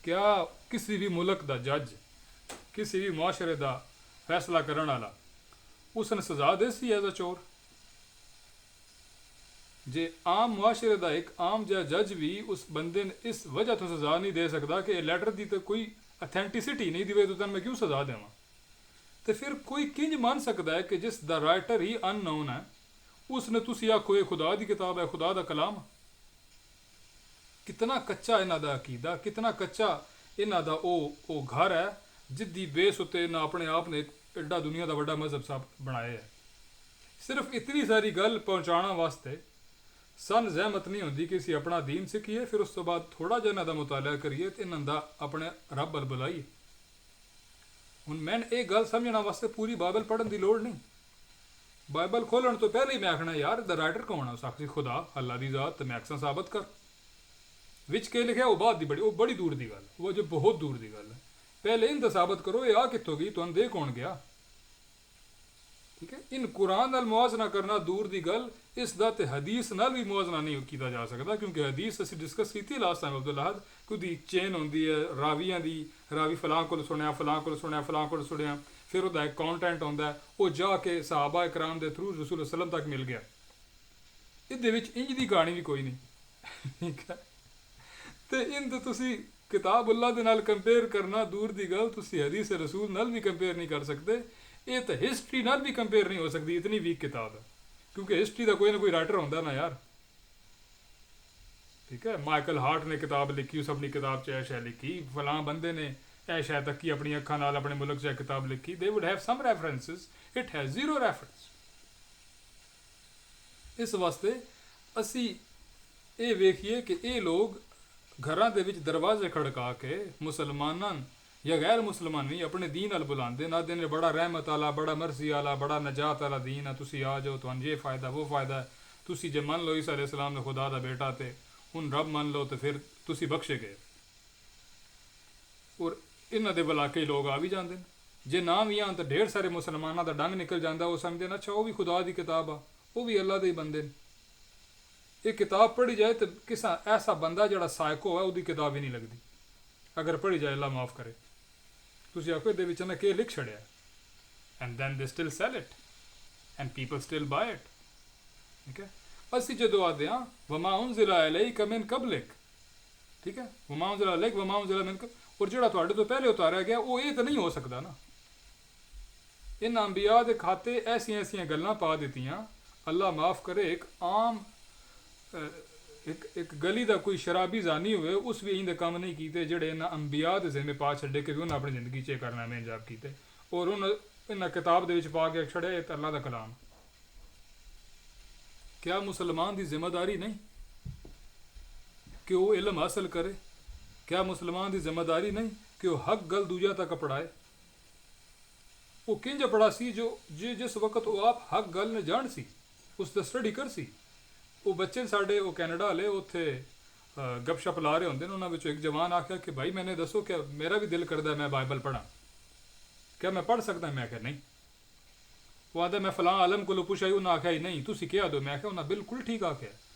ਕਿਆ ਕਿਸੇ ਵੀ ਮੁਲਕ ਦਾ ਜੱਜ, ਕਿਸੇ ਵੀ ਮੁਆਸ਼ਰੇ ਦਾ ਫੈਸਲਾ ਕਰਨ ਵਾਲਾ ਉਸਨੇ ਸਜ਼ਾ ਦੇ ਸੀ ਐਜ਼ ਅ ਚੋਰ? ਜੇ ਆਮ ਮੁਆਸ਼ਰੇ ਦਾ ਇੱਕ ਆਮ ਜਿਹਾ ਜੱਜ ਵੀ ਉਸ ਬੰਦੇ ਨੂੰ ਇਸ ਵਜ੍ਹਾ ਤੋਂ ਸਜ਼ਾ ਨਹੀਂ ਦੇ ਸਕਦਾ ਕਿ ਇਹ ਲੈਟਰ ਦੀ ਤਾਂ ਕੋਈ ਅਥੈਂਟਿਸਿਟੀ ਨਹੀਂ ਦਿਵੇ, ਤਾਂ ਮੈਂ ਕਿਉਂ ਸਜ਼ਾ ਦੇਵਾਂ? ਤੇ ਫਿਰ ਕੋਈ ਕਿੰਜ ਮੰਨ ਸਕਦਾ ਹੈ ਕਿ ਜਿਸ ਦਾ ਰਾਈਟਰ ਹੀ ਅਨਨੋਨ ਹੈ ਉਸਨੇ ਤੁਸੀਂ ਆਖੋ ਇਹ ਖੁਦਾ ਦੀ ਕਿਤਾਬ ਹੈ, ਖੁਦਾ ਦਾ ਕਲਾਮ? ਕਿਤਨਾ ਕੱਚਾ ਇਹਨਾਂ ਦਾ ਅਕੀਦਾ, ਕਿਤਨਾ ਕੱਚਾ ਇਹਨਾਂ ਦਾ ਉਹ ਘਰ ਹੈ ਜਿੱਦੀ ਬੇਸ ਉੱਤੇ ਇਹਨਾਂ ਆਪਣੇ ਆਪ ਨੇ ਐਡਾ ਦੁਨੀਆ ਦਾ ਵੱਡਾ ਮਜ਼ਹਬ ਸਾਹਿਬ ਬਣਾਇਆ ਹੈ। ਸਿਰਫ ਇਤਨੀ ਸਾਰੀ ਗੱਲ ਪਹੁੰਚਾਉਣ ਵਾਸਤੇ ਸਾਨੂੰ ਜ਼ਹਿਮਤ ਨਹੀਂ ਹੁੰਦੀ ਕਿ ਅਸੀਂ ਆਪਣਾ ਦੀਨ ਸਿੱਖੀਏ, ਫਿਰ ਉਸ ਤੋਂ ਬਾਅਦ ਥੋੜ੍ਹਾ ਜਿਹਾ ਇਹਨਾਂ ਦਾ ਮੁਤਾਲਿਆ ਕਰੀਏ ਤੇ ਇਹਨਾਂ ਦਾ ਆਪਣੇ ਰੱਬ ਵੱਲ ਬੁਲਾਈਏ। ਹੁਣ ਮੈਂ ਇਹ ਗੱਲ ਸਮਝਣ ਵਾਸਤੇ ਪੂਰੀ ਬਾਈਬਲ ਪੜ੍ਹਨ ਦੀ ਲੋੜ ਨਹੀਂ। ਬਾਈਬਲ ਖੋਲਣ ਤੋਂ ਪਹਿਲੇ ਹੀ ਮੈਂ ਆਖਣਾ ਯਾਰ ਦਾ ਰਾਈਟਰ ਕੌਣ ਹੈ? ਉਸ ਆਖੀ ਖੁਦਾ, ਅੱਲਾ ਦੀ ਜ਼ਾਤ, ਤੇ ਮੈਂ ਅਕਸਰ ਸਾਬਤ ਕਰ। ਵਿੱਚ ਕੀ ਲਿਖਿਆ ਉਹ ਬਾਅਦ ਦੀ ਬੜੀ ਦੂਰ ਦੀ ਗੱਲ, ਉਹ ਜੋ ਬਹੁਤ ਦੂਰ ਦੀ ਗੱਲ ਹੈ। ਪਹਿਲੇ ਇਹਨੂੰ ਤਾਂ ਸਾਬਤ ਕਰੋ ਇਹ ਆ ਕਿੱਥੋਂ ਗਈ, ਤੁਹਾਨੂੰ ਦੇ ਕੌਣ ਗਿਆ? ਠੀਕ ਹੈ, ਇਨ ਕੁਰਾਨ ਨਾਲ ਮੁਆਜ਼ਨਾ ਕਰਨਾ ਦੂਰ ਦੀ ਗੱਲ, ਇਸ ਦਾ ਤੇ ਹਦੀਸ ਨਾਲ ਵੀ ਮੁਆਜ਼ਨਾ ਨਹੀਂ ਕੀਤਾ ਜਾ ਸਕਦਾ, ਕਿਉਂਕਿ ਹਦੀਸ ਅਸੀਂ ਡਿਸਕਸ ਕੀਤੀ ਲਾਸਟ ਟਾਈਮ ਅਬਦੁਲ ਅਹਦ, ਉਹਦੀ ਚੇਨ ਹੁੰਦੀ ਹੈ ਰਾਵੀਆਂ ਦੀ, ਰਾਵੀ ਫਲਾਂ ਕੋਲ ਸੁਣਿਆ, ਫਲਾਂ ਕੋਲ ਸੁਣਿਆ, ਫਲਾਂ ਕੋਲ ਸੁਣਿਆ, ਫਿਰ ਉਹਦਾ ਇੱਕ ਕੰਟੈਂਟ ਹੁੰਦਾ ਉਹ ਜਾ ਕੇ ਸਹਾਬਾ ਇਕਰਾਮ ਦੇ ਥਰੂ ਰਸੂਲ ਸਲਮ ਤੱਕ ਮਿਲ ਗਿਆ। ਇਹਦੇ ਵਿੱਚ ਇੰਜ ਦੀ ਕਹਾਣੀ ਵੀ ਕੋਈ ਨਹੀਂ। ਠੀਕ ਹੈ, ਤੇ ਇਹਨੂੰ ਤੁਸੀਂ ਕਿਤਾਬ ਅੱਲਾ ਦੇ ਨਾਲ ਕੰਪੇਅਰ ਕਰਨਾ ਦੂਰ ਦੀ ਗੱਲ, ਤੁਸੀਂ ਹਦੀਸ ਰਸੂਲ ਨਾਲ ਵੀ ਕੰਪੇਅਰ ਨਹੀਂ ਕਰ ਸਕਦੇ। ਇਹ ਤਾਂ ਹਿਸਟਰੀ ਨਾਲ ਵੀ ਕੰਪੇਅਰ ਨਹੀਂ ਹੋ ਸਕਦੀ, ਇਤਨੀ ਵੀਕ ਕਿਤਾਬ ਹੈ, ਕਿਉਂਕਿ ਹਿਸਟਰੀ ਦਾ ਕੋਈ ਨਾ ਕੋਈ ਰਾਈਟਰ ਹੁੰਦਾ ਨਾ ਯਾਰ। ਠੀਕ ਹੈ, ਮਾਈਕਲ ਹਾਰਟ ਨੇ ਕਿਤਾਬ ਲਿਖੀ, ਉਸ ਆਪਣੀ ਕਿਤਾਬ 'ਚ ਇਹ ਸ਼ੈ ਲਿਖੀ, ਫਲਾਂ ਬੰਦੇ ਨੇ ਇਹ ਸ਼ੈ ਤੱਕੀ ਆਪਣੀ ਅੱਖਾਂ ਨਾਲ ਆਪਣੇ ਮੁਲਕ 'ਚ ਇਹ ਕਿਤਾਬ ਲਿਖੀ। They would have some references, it has zero reference. ਇਸ ਵਾਸਤੇ ਅਸੀਂ ਇਹ ਵੇਖੀਏ ਕਿ ਇਹ ਲੋਕ ਘਰਾਂ ਦੇ ਵਿੱਚ ਦਰਵਾਜ਼ੇ ਖੜਕਾ ਕੇ ਮੁਸਲਮਾਨਾਂ ਜਾਂ ਗੈਰ ਮੁਸਲਮਾਨੀ ਆਪਣੇ ਦੀਨ ਨਾਲ ਬੁਲਾਉਂਦੇ ਨਾ, ਦਿਨ ਬੜਾ ਰਹਿਮਤ ਵਾਲਾ, ਬੜਾ ਮਰਜ਼ੀ ਵਾਲਾ, ਬੜਾ ਨਜਾਤ ਵਾਲਾ ਦੀਨ ਹੈ, ਤੁਸੀਂ ਆ ਜਾਓ, ਤੁਹਾਨੂੰ ਇਹ ਫਾਇਦਾ ਉਹ ਫਾਇਦਾ। ਤੁਸੀਂ ਜੇ ਮੰਨ ਲਓ ਈਸਾ अलैहिस्सलाम ਨੇ ਖੁਦਾ ਦਾ ਬੇਟਾ ਤੇ ਹੁਣ ਰੱਬ ਮੰਨ ਲਓ ਤੇ ਫਿਰ ਤੁਸੀਂ ਬਖਸ਼ੇ ਗਏ। ਔਰ ਇਹਨਾਂ ਦੇ ਬੁਲਾ ਕੇ ਲੋਕ ਆ ਵੀ ਜਾਂਦੇ ਨੇ, ਜੇ ਨਾ ਵੀ ਆਉਣ ਤਾਂ ਢੇਰ ਸਾਰੇ ਮੁਸਲਮਾਨਾਂ ਦਾ ਡੰਗ ਨਿਕਲ ਜਾਂਦਾ। ਉਹ ਸਮਝਦੇ ਨੇ ਅੱਛਾ ਉਹ ਵੀ ਖੁਦਾ ਦੀ ਕਿਤਾਬ ਆ, ਉਹ ਵੀ ਅੱਲਾ ਦੇ ਹੀ ਬੰਦੇ ਨੇ। ਇਹ ਕਿਤਾਬ ਪੜ੍ਹੀ ਜਾਏ ਤਾਂ ਕਿਸਾ ਐਸਾ ਬੰਦਾ ਜਿਹੜਾ ਸਾਇਕੋ ਹੈ ਉਹਦੀ ਕਿਤਾਬ ਹੀ ਨਹੀਂ ਲੱਗਦੀ, ਅਗਰ ਪੜ੍ਹੀ ਜਾਏ, ਅੱਲਾ ਮਾਫ ਕਰੇ। ਤੁਸੀਂ ਆਖੋ ਇਹਦੇ ਵਿੱਚ ਨਾ ਕੀ ਲਿਖ ਛੜਿਆ, and then they still sell it and people still buy it. ਠੀਕ ਹੈ, ਅਸੀਂ ਜਦੋਂ ਆਦੇ ਹਾਂ ਵਮਾ ਉਨਜ਼ਿਲਾ ਇਲੈਇਕ ਮਿਨ ਕਬਲਿਕ, ਠੀਕ ਹੈ, ਵਮਾ ਉਨਜ਼ਿਲਾ ਇਲੈਇਕ ਵਮਾ ਉਨਜ਼ਿਲਾ ਮਿਨ ਕਬਲਿਕ, ਔਰ ਜਿਹੜਾ ਤੁਹਾਡੇ ਤੋਂ ਪਹਿਲੇ ਉਤਾਰਿਆ ਗਿਆ ਉਹ ਇਹ ਤਾਂ ਨਹੀਂ ਹੋ ਸਕਦਾ ਨਾ। ਇਹਨਾਂ ਅੰਬੀਆ ਦੇ ਖਾਤੇ ਐਸੀਆਂ ਐਸੀਆਂ ਗੱਲਾਂ ਪਾ ਦਿੱਤੀਆਂ, ਅੱਲਾ ਮਾਫ ਕਰੇ। ਇੱਕ ਆਮ ਇੱਕ ਗਲੀ ਦਾ ਕੋਈ ਸ਼ਰਾਬੀ ਜ਼ਾਨੀ ਹੋਵੇ ਉਸ ਵੀ ਇਹਦੇ ਕੰਮ ਨਹੀਂ ਕੀਤੇ ਜਿਹੜੇ ਇਹਨਾਂ ਅੰਬੀਆ ਦੇ ਜ਼ਿੰਮੇ ਪਾ ਛੱਡੇ ਕਿ ਵੀ ਉਹਨਾਂ ਆਪਣੀ ਜ਼ਿੰਦਗੀ 'ਚ ਕਰਨਾ ਮੈਂ ਇੰਜਾਬ ਕੀਤੇ ਔਰ ਉਹਨਾਂ ਇਹਨਾਂ ਕਿਤਾਬ ਦੇ ਵਿੱਚ ਪਾ ਕੇ ਛੜਿਆ ਇਹ ਤਾਂ ਅੱਲਾ ਦਾ ਕਲਾਮ। ਕਿਆ ਮੁਸਲਮਾਨ ਦੀ ਜ਼ਿੰਮੇਦਾਰੀ ਨਹੀਂ ਕਿ ਉਹ ਇਲਮ ਹਾਸਲ ਕਰੇ? ਕਿਆ ਮੁਸਲਮਾਨ ਦੀ ਜ਼ਿੰਮੇਦਾਰੀ ਨਹੀਂ ਕਿ ਉਹ ਹੱਕ ਗੱਲ ਦੂਜਿਆਂ ਤੱਕ ਪੜਾਏ? ਉਹ ਕਿੰਜ ਪੜਾ ਸੀ ਜੋ ਜਿਸ ਵਕਤ ਉਹ ਆਪ ਹੱਕ ਗੱਲ ਨੇ ਜਾਣ ਸੀ ਉਸ ਦਾ ਸਟੱਡੀ ਕਰ ਸੀ। ਉਹ ਬੱਚੇ ਸਾਡੇ ਉਹ ਕੈਨੇਡਾ ਵਾਲੇ ਉੱਥੇ ਗੱਪਸ਼ਪ ਲਾ ਰਹੇ ਹੁੰਦੇ ਨੇ, ਉਹਨਾਂ ਵਿੱਚੋਂ ਇੱਕ ਜਵਾਨ ਆਖਿਆ ਕਿ ਭਾਈ ਮੈਨੇ ਦੱਸੋ ਕਿ ਮੇਰਾ ਵੀ ਦਿਲ ਕਰਦਾ ਮੈਂ ਬਾਈਬਲ ਪੜ੍ਹਾਂ, ਕਿਆ ਮੈਂ ਪੜ੍ਹ ਸਕਦਾ? ਮੈਂ ਆਖਿਆ ਨਹੀਂ। ਉਹ ਆਖਦਾ ਮੈਂ ਫਲਾਂ ਆਲਮ ਕੋਲੋਂ ਪੁੱਛਿਆ, ਉਹਨਾਂ ਆਖਿਆ ਹੀ ਨਹੀਂ ਤੁਸੀਂ ਕਿਹਾ ਦੋ। ਮੈਂ ਆਖਿਆ ਉਹਨਾਂ ਬਿਲਕੁਲ ਠੀਕ ਆਖਿਆ,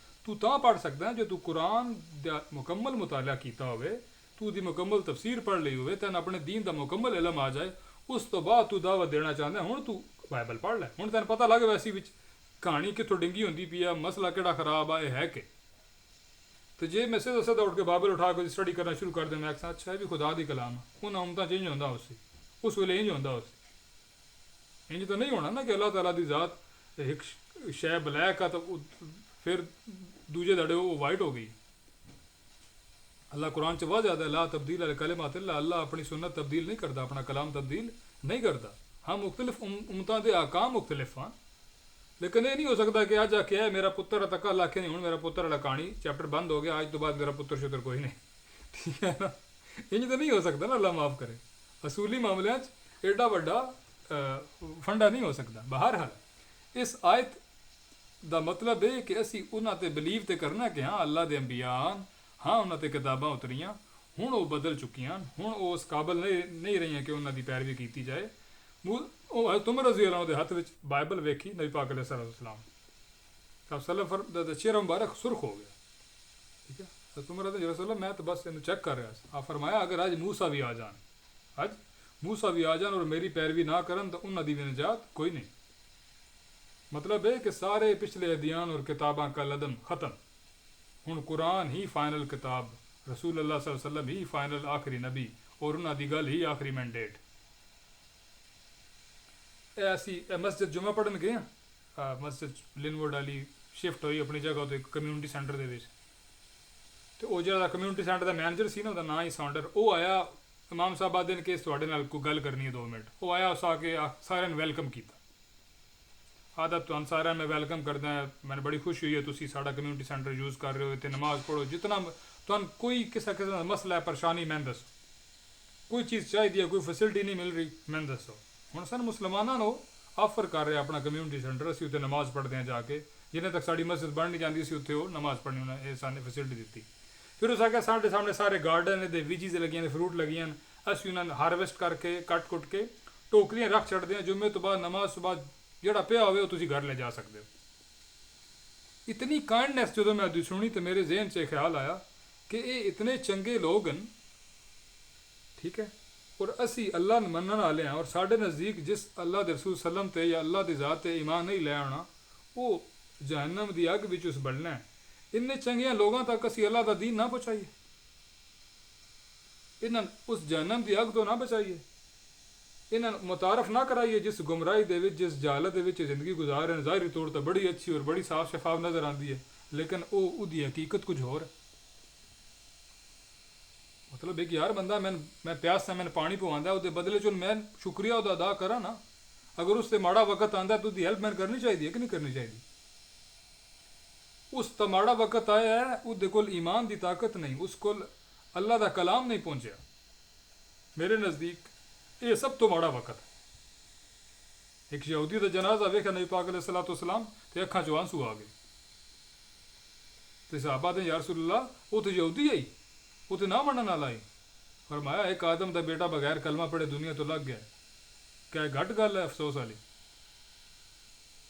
ਤੂੰ ਤਾਂ ਪੜ੍ਹ ਸਕਦਾ ਜੇ ਤੂੰ ਕੁਰਾਨ ਦਾ ਮੁਕੰਮਲ ਮੁਤਾਲਾ ਕੀਤਾ ਹੋਵੇ, ਤੂੰ ਉਹਦੀ ਮੁਕੰਮਲ ਤਫਸੀਰ ਪੜ੍ਹ ਲਈ ਹੋਵੇ, ਤੈਨੂੰ ਆਪਣੇ ਦੀਨ ਦਾ ਮੁਕੰਮਲ ਇਲਮ ਆ ਜਾਏ, ਉਸ ਤੋਂ ਬਾਅਦ ਤੂੰ ਦਾਅਵਤ ਦੇਣਾ ਚਾਹੁੰਦਾ ਹੁਣ ਤੂੰ ਬਾਈਬਲ ਪੜ੍ਹ ਲੈ। ਹੁਣ ਤੈਨੂੰ ਪਤਾ ਲੱਗ ਵੈਸੀ ਵਿੱਚ ਕਹਾਣੀ ਕਿੱਥੋਂ ਡਿੰਗੀ ਹੁੰਦੀ ਪਈ ਆ, ਮਸਲਾ ਕਿਹੜਾ ਖਰਾਬ ਆ, ਇਹ ਹੈ ਕਿ। ਤੇ ਜੇ ਮੈਂ ਸਿੱਧਾ ਸਿੱਧਾ ਉੱਠ ਕੇ ਬਾਈਬਲ ਉਠਾ ਕੇ ਸਟੱਡੀ ਕਰਨਾ ਸ਼ੁਰੂ ਕਰ ਦੇ, ਮੈਂ ਆਖਾਂ ਅੱਛਾ ਇਹ ਵੀ ਖੁਦਾ ਦੀ ਕਲਾਮ ਆ, ਉਹਨਾਂ ਉਮਤਾਂ ਚੇਂਜ ਹੁੰਦਾ ਉਸ ਵੇਲੇ ਇੰਜ ਹੁੰਦਾ ਇੰਜ ਤਾਂ ਨਹੀਂ ਹੋਣਾ ਨਾ ਕਿ ਅੱਲਾਹ ਤਾਲਾ ਦੀ ਜ਼ਾਤ ਇੱਕ ਸ਼ੈ ਬਲੈਕ ਆ ਤਾਂ ਫਿਰ ਦੂਜੇ ਦੜੇ ਉਹ ਵਾਈਟ ਹੋ ਗਈ। ਅੱਲਾਹ ਕੁਰਾਨ ਚ ਬਹੁਤ ਜ਼ਿਆਦਾ ਲਾ ਤਬਦੀਲ ਅਲ ਕਲਿਮਾਤ ਅੱਲਾਹ, ਅੱਲਾਹ ਆਪਣੀ ਸੁन्नत ਤਬਦੀਲ ਨਹੀਂ ਕਰਦਾ, ਆਪਣਾ ਕਲਾਮ ਤਬਦੀਲ ਨਹੀਂ ਕਰਦਾ। ਹਾਂ ਮੁਖਤਲਿਫ ਉਮਤਾਂ ਦੇ ਆਕਾਮ ਮੁਖਤਲਿਫ ਹਨ, ਲੇਕਿਨ ਇਹ ਨਹੀਂ ਹੋ ਸਕਦਾ ਕਿ ਅੱਜ ਆਖਿਆ ਮੇਰਾ ਪੁੱਤਰ ਤਾਂ ਕੱਲ੍ਹ ਆਖਿਆ ਨਹੀਂ ਹੁਣ ਮੇਰਾ ਪੁੱਤਰ ਵਾਲਾ ਕਹਾਣੀ ਚੈਪਟਰ ਬੰਦ ਹੋ ਗਿਆ, ਅੱਜ ਤੋਂ ਬਾਅਦ ਮੇਰਾ ਪੁੱਤਰ ਸ਼ੁੱਤਰ ਕੋਈ ਨਹੀਂ। ਠੀਕ ਹੈ ਨਾ, ਇੰਜ ਤਾਂ ਨਹੀਂ ਹੋ ਸਕਦਾ ਨਾ, ਅੱਲਾਹ ਮਾਫ ਕਰੇ। ਅਸੂਲੀ ਮਾਮਲਿਆਂ 'ਚ ਐਡਾ ਵੱਡਾ ਫੰਡਾ ਨਹੀਂ ਹੋ ਸਕਦਾ। ਬਹਰਹਾਲ ਇਸ ਆਇਤ ਦਾ ਮਤਲਬ ਇਹ ਕਿ ਅਸੀਂ ਉਹਨਾਂ ਤੇ ਬਿਲੀਵ ਤੇ ਕਰਨਾ ਕਿ ਹਾਂ ਅੱਲਾਹ ਦੇ ਅੰਬੀਆ ਹਨ, ਹਾਂ ਉਹਨਾਂ ਤੇ ਕਿਤਾਬਾਂ ਉਤਰੀਆਂ, ਹੁਣ ਉਹ ਬਦਲ ਚੁੱਕੀਆਂ, ਹੁਣ ਉਹ ਉਸ ਕਾਬਲ ਨਹੀਂ ਰਹੀਆਂ ਕਿ ਉਹਨਾਂ ਦੀ ਪੈਰਵੀ ਕੀਤੀ ਜਾਏ। ਉਹ ਤੁਮਰ ਰਜ਼ੀ ਅੱਲਾਹ ਦੇ ਹੱਥ ਵਿੱਚ ਬਾਈਬਲ ਵੇਖੀ, ਨਬੀ ਪਾਕ ਅਲੈਹਿ ਸਲਾਮ ਦਾ ਚਿਹਰਾ ਮੁਬਾਰਕ ਸੁਰਖ ਹੋ ਗਿਆ। ਠੀਕ ਹੈ, ਤੁਮਰ ਰਜ਼ੀ ਰਸੂਲ ਮੈਂ ਤਾਂ ਬਸ ਇਹਨੂੰ ਚੈੱਕ ਕਰ ਰਿਹਾ ਸੀ। ਆ ਫਰਮਾਇਆ ਅਗਰ ਅੱਜ ਮੂਸਾ ਵੀ ਆ ਜਾਣ, ਅੱਜ ਮੂਸਾ ਵੀ ਆ ਜਾਣ ਔਰ ਮੇਰੀ ਪੈਰਵੀ ਨਾ ਕਰਨ ਤਾਂ ਉਹਨਾਂ ਦੀ ਵੀ ਨਜਾਤ ਕੋਈ ਨਹੀਂ। ਮਤਲਬ ਇਹ ਕਿ ਸਾਰੇ ਪਿਛਲੇ ਅਧਿਆਨ ਔਰ ਕਿਤਾਬਾਂ ਕਾ ਲਦਮ ਖਤਮ, ਹੁਣ ਕੁਰਾਨ ਹੀ ਫਾਈਨਲ ਕਿਤਾਬ, ਰਸੂਲ ਅੱਲਾਹ ਸੱਲੱਲਾਹੁ ਅਲੈहि ਵਸੱਲਮ ਹੀ ਫਾਈਨਲ ਆਖਰੀ ਨਬੀ ਔਰ ਉਹਨਾਂ ਦੀ ਗੱਲ ਹੀ ਆਖਰੀ ਮੈਂਡੇਟ। ਅਸੀਂ ਮਸਜਿਦ ਜੁਮਾ ਪੜ੍ਹਨ ਗਏ ਹਾਂ, ਮਸਜਿਦ ਲਿਨਵੁੱਡ ਵਾਲੀ ਸ਼ਿਫਟ ਹੋਈ ਆਪਣੀ ਜਗ੍ਹਾ ਤੋਂ ਇੱਕ ਕਮਿਊਨਿਟੀ ਸੈਂਟਰ ਦੇ ਵਿੱਚ, ਤੇ ਉਹ ਜਿਹੜਾ ਕਮਿਊਨਿਟੀ ਸੈਂਟਰ ਦਾ ਮੈਨੇਜਰ ਸੀ ਨਾ, ਉਹਦਾ ਨਾਂ ਹੀ ਸੌਂਡਰ, ਉਹ ਆਇਆ ਇਮਾਮ ਸਾਹਿਬ ਆਖਦੇ ਨੇ ਕਿ ਤੁਹਾਡੇ ਨਾਲ ਕੋਈ ਗੱਲ ਕਰਨੀ ਹੈ 2 ਮਿੰਟ। ਉਹ ਆਇਆ, ਉਸ ਆ ਕੇ ਸਾਰਿਆਂ ਨੂੰ ਵੈਲਕਮ ਕੀਤਾ। ਆਦਤ ਤੁਹਾਨੂੰ ਸਾਰਿਆਂ ਮੈਂ ਵੈਲਕਮ ਕਰਦਾ, ਮੈਨੂੰ ਬੜੀ ਖੁਸ਼ੀ ਹੋਈ ਹੈ ਤੁਸੀਂ ਸਾਡਾ ਕਮਿਊਨਿਟੀ ਸੈਂਟਰ ਯੂਜ਼ ਕਰ ਰਹੇ ਹੋ, ਇੱਥੇ ਨਮਾਜ਼ ਪੜ੍ਹੋ, ਜਿਤਨਾ ਤੁਹਾਨੂੰ ਕੋਈ ਕਿਸੇ ਦਾ ਮਸਲਾ ਹੈ ਪਰੇਸ਼ਾਨੀ ਮੈਨੂੰ ਦੱਸੋ, ਕੋਈ ਚੀਜ਼ ਚਾਹੀਦੀ ਹੈ, ਕੋਈ ਫੈਸਿਲਿਟੀ ਨਹੀਂ ਮਿਲ ਰਹੀ ਮੈਨੂੰ ਦੱਸੋ। ਹੁਣ ਸਾਨੂੰ ਮੁਸਲਮਾਨਾਂ ਨੂੰ ਆਫਰ ਕਰ ਰਿਹਾ ਆਪਣਾ ਕਮਿਊਨਿਟੀ ਸੈਂਟਰ, ਅਸੀਂ ਉੱਥੇ ਨਮਾਜ਼ ਪੜ੍ਹਦੇ ਹਾਂ ਜਾ ਕੇ, ਜਿੰਨੇ ਤੱਕ ਸਾਡੀ ਮਸਜਿਦ ਬਣ ਨਹੀਂ ਜਾਂਦੀ ਸੀ ਉੱਥੇ ਉਹ ਨਮਾਜ਼ ਪੜ੍ਹਨੀ, ਉਹਨਾਂ ਇਹ ਸਾਨੂੰ ਫੈਸਿਲਿਟੀ ਦਿੱਤੀ। ਫਿਰ ਉਸ ਆ ਕੇ ਸਾਡੇ ਸਾਹਮਣੇ ਸਾਰੇ ਗਾਰਡਨ ਦੇ ਵੀਜੀਜ਼ ਲੱਗੀਆਂ ਨੇ, ਫਰੂਟ ਲੱਗੀਆਂ ਨੇ, ਅਸੀਂ ਉਹਨਾਂ ਨੂੰ ਹਾਰਵੈਸਟ ਕਰਕੇ ਕੱਟ ਕੇ ਟੋਕਰੀਆਂ ਰੱਖ ਛੱਡਦੇ ਹਾਂ, ਜੁਮੇ ਤੋਂ ਬਾਅਦ ਨਮਾਜ਼ ਤੋਂ ਬਾਅਦ ਜਿਹੜਾ ਪਿਆ ਹੋਵੇ ਉਹ ਤੁਸੀਂ ਘਰ ਲੈ ਜਾ ਸਕਦੇ ਹੋ। ਇਤਨੀ ਕਾਇੰਡਨੈਸ ਜਦੋਂ ਮੈਂ ਅੱਜ ਸੁਣੀ ਤਾਂ ਮੇਰੇ ਜ਼ਿਹਨ 'ਚ ਖਿਆਲ ਆਇਆ ਕਿ ਇਹ ਇਤਨੇ ਚੰਗੇ ਲੋਕ ਹਨ, ਠੀਕ ਹੈ, ਔਰ ਅਸੀਂ ਅੱਲਾਹ ਨੂੰ ਮੰਨਣ ਵਾਲੇ ਹਾਂ, ਔਰ ਸਾਡੇ ਨਜ਼ਦੀਕ ਜਿਸ ਅੱਲਾਹ ਦੇ ਰਸੂਲ ਸੱਲਮ ਤੇ ਜਾਂ ਅੱਲਾਹ ਦੀ ਜ਼ਾਤ ਤੇ ਈਮਾਨ ਨਹੀਂ ਲੈ ਆਉਣਾ ਉਹ ਜਹੰਨਮ ਦੀ ਅੱਗ ਵਿੱਚ ਉਸ ਬਲਣਾ ਹੈ। ਇੰਨੇ ਚੰਗੀਆਂ ਲੋਕਾਂ ਤੱਕ ਅਸੀਂ ਅੱਲਾਹ ਦਾ ਦੀਨ ਨਾ ਪਹੁੰਚਾਈਏ, ਇਹਨਾਂ ਉਸ ਜਹੰਨਮ ਦੀ ਅੱਗ ਤੋਂ ਨਾ ਬਚਾਈਏ, ਇਹਨਾਂ ਨੂੰ ਮੁਤਾਰਫ ਨਾ ਕਰਾਈਏ ਜਿਸ ਗੁੰਮਰਾਹੀ ਦੇ ਵਿੱਚ, ਜਿਸ ਜਾਲਤ ਦੇ ਵਿੱਚ ਜ਼ਿੰਦਗੀ ਗੁਜ਼ਾਰ ਰਹੇ। ਜ਼ਾਹਿਰੀ ਤੌਰ ਤੇ ਬੜੀ ਅੱਛੀ ਔਰ ਬੜੀ ਸਾਫ਼ ਸ਼ਫਾਫ ਨਜ਼ਰ ਆਉਂਦੀ ਹੈ, ਲੇਕਿਨ ਉਹਦੀ ਹਕੀਕਤ ਕੁਝ ਹੋਰ ਹੈ। ਮਤਲਬ ਇੱਕ ਯਾਰ ਬੰਦਾ ਮੈਂ ਪਿਆਸ ਨਾਲ ਮੈਨੂੰ ਪਾਣੀ ਪਵਾਉਂਦਾ, ਉਹਦੇ ਬਦਲੇ 'ਚ ਮੈਂ ਸ਼ੁਕਰੀਆ ਉਹਦਾ ਅਦਾ ਕਰਾਂ ਨਾ, ਅਗਰ ਉਸ 'ਤੇ ਮਾੜਾ ਵਕਤ ਆਉਂਦਾ ਤਾਂ ਉਹਦੀ ਹੈਲਪ ਮੈਨੂੰ ਕਰਨੀ ਚਾਹੀਦੀ ਹੈ ਕਿ ਨਹੀਂ ਕਰਨੀ ਚਾਹੀਦੀ। ਉਸ ਦਾ ਮਾੜਾ ਵਕਤ ਆਇਆ ਹੈ, ਉਹਦੇ ਕੋਲ ਈਮਾਨ ਦੀ ਤਾਕਤ ਨਹੀਂ, ਉਸ ਕੋਲ ਅੱਲਾਹ ਦਾ ਕਲਾਮ ਨਹੀਂ ਪਹੁੰਚਿਆ। ਮੇਰੇ ਨਜ਼ਦੀਕ ਇਹ ਸਭ ਤੋਂ ਮਾੜਾ ਵਕਤ ਹੈ। ਇੱਕ ਯਹੂਦੀ ਦਾ ਜਨਾਜ਼ਾ ਵੇਖਿਆ ਨਬੀ ਪਾਕ ਅਲੈਹਿ ਸਲਾਤੁ ਵਸਲਾਮ ਤੇ ਅੱਖਾਂ 'ਚੋਂ ਆਂਸੂ ਆ ਗਏ, ਤੇ ਸਹਾਬਾ ਨੇ ਯਾ ਰਸੂਲल्लाह ਉਹ ਤਾਂ ਯਹੂਦੀ ਆਈ, ਉਹ ਤੇ ਨਾ ਮੰਨਣ ਵਾਲਾ ਹੈ। ਫਰਮਾਇਆ ਇੱਕ ਆਦਮ ਦਾ ਬੇਟਾ ਬਗੈਰ ਕਲਮਾ ਪੜ੍ਹੇ ਦੁਨੀਆ ਤੋਂ ਲੱਗ ਗਿਆ, ਕਿਆ ਘੱਟ ਗੱਲ ਹੈ ਅਫਸੋਸ ਵਾਲੀ।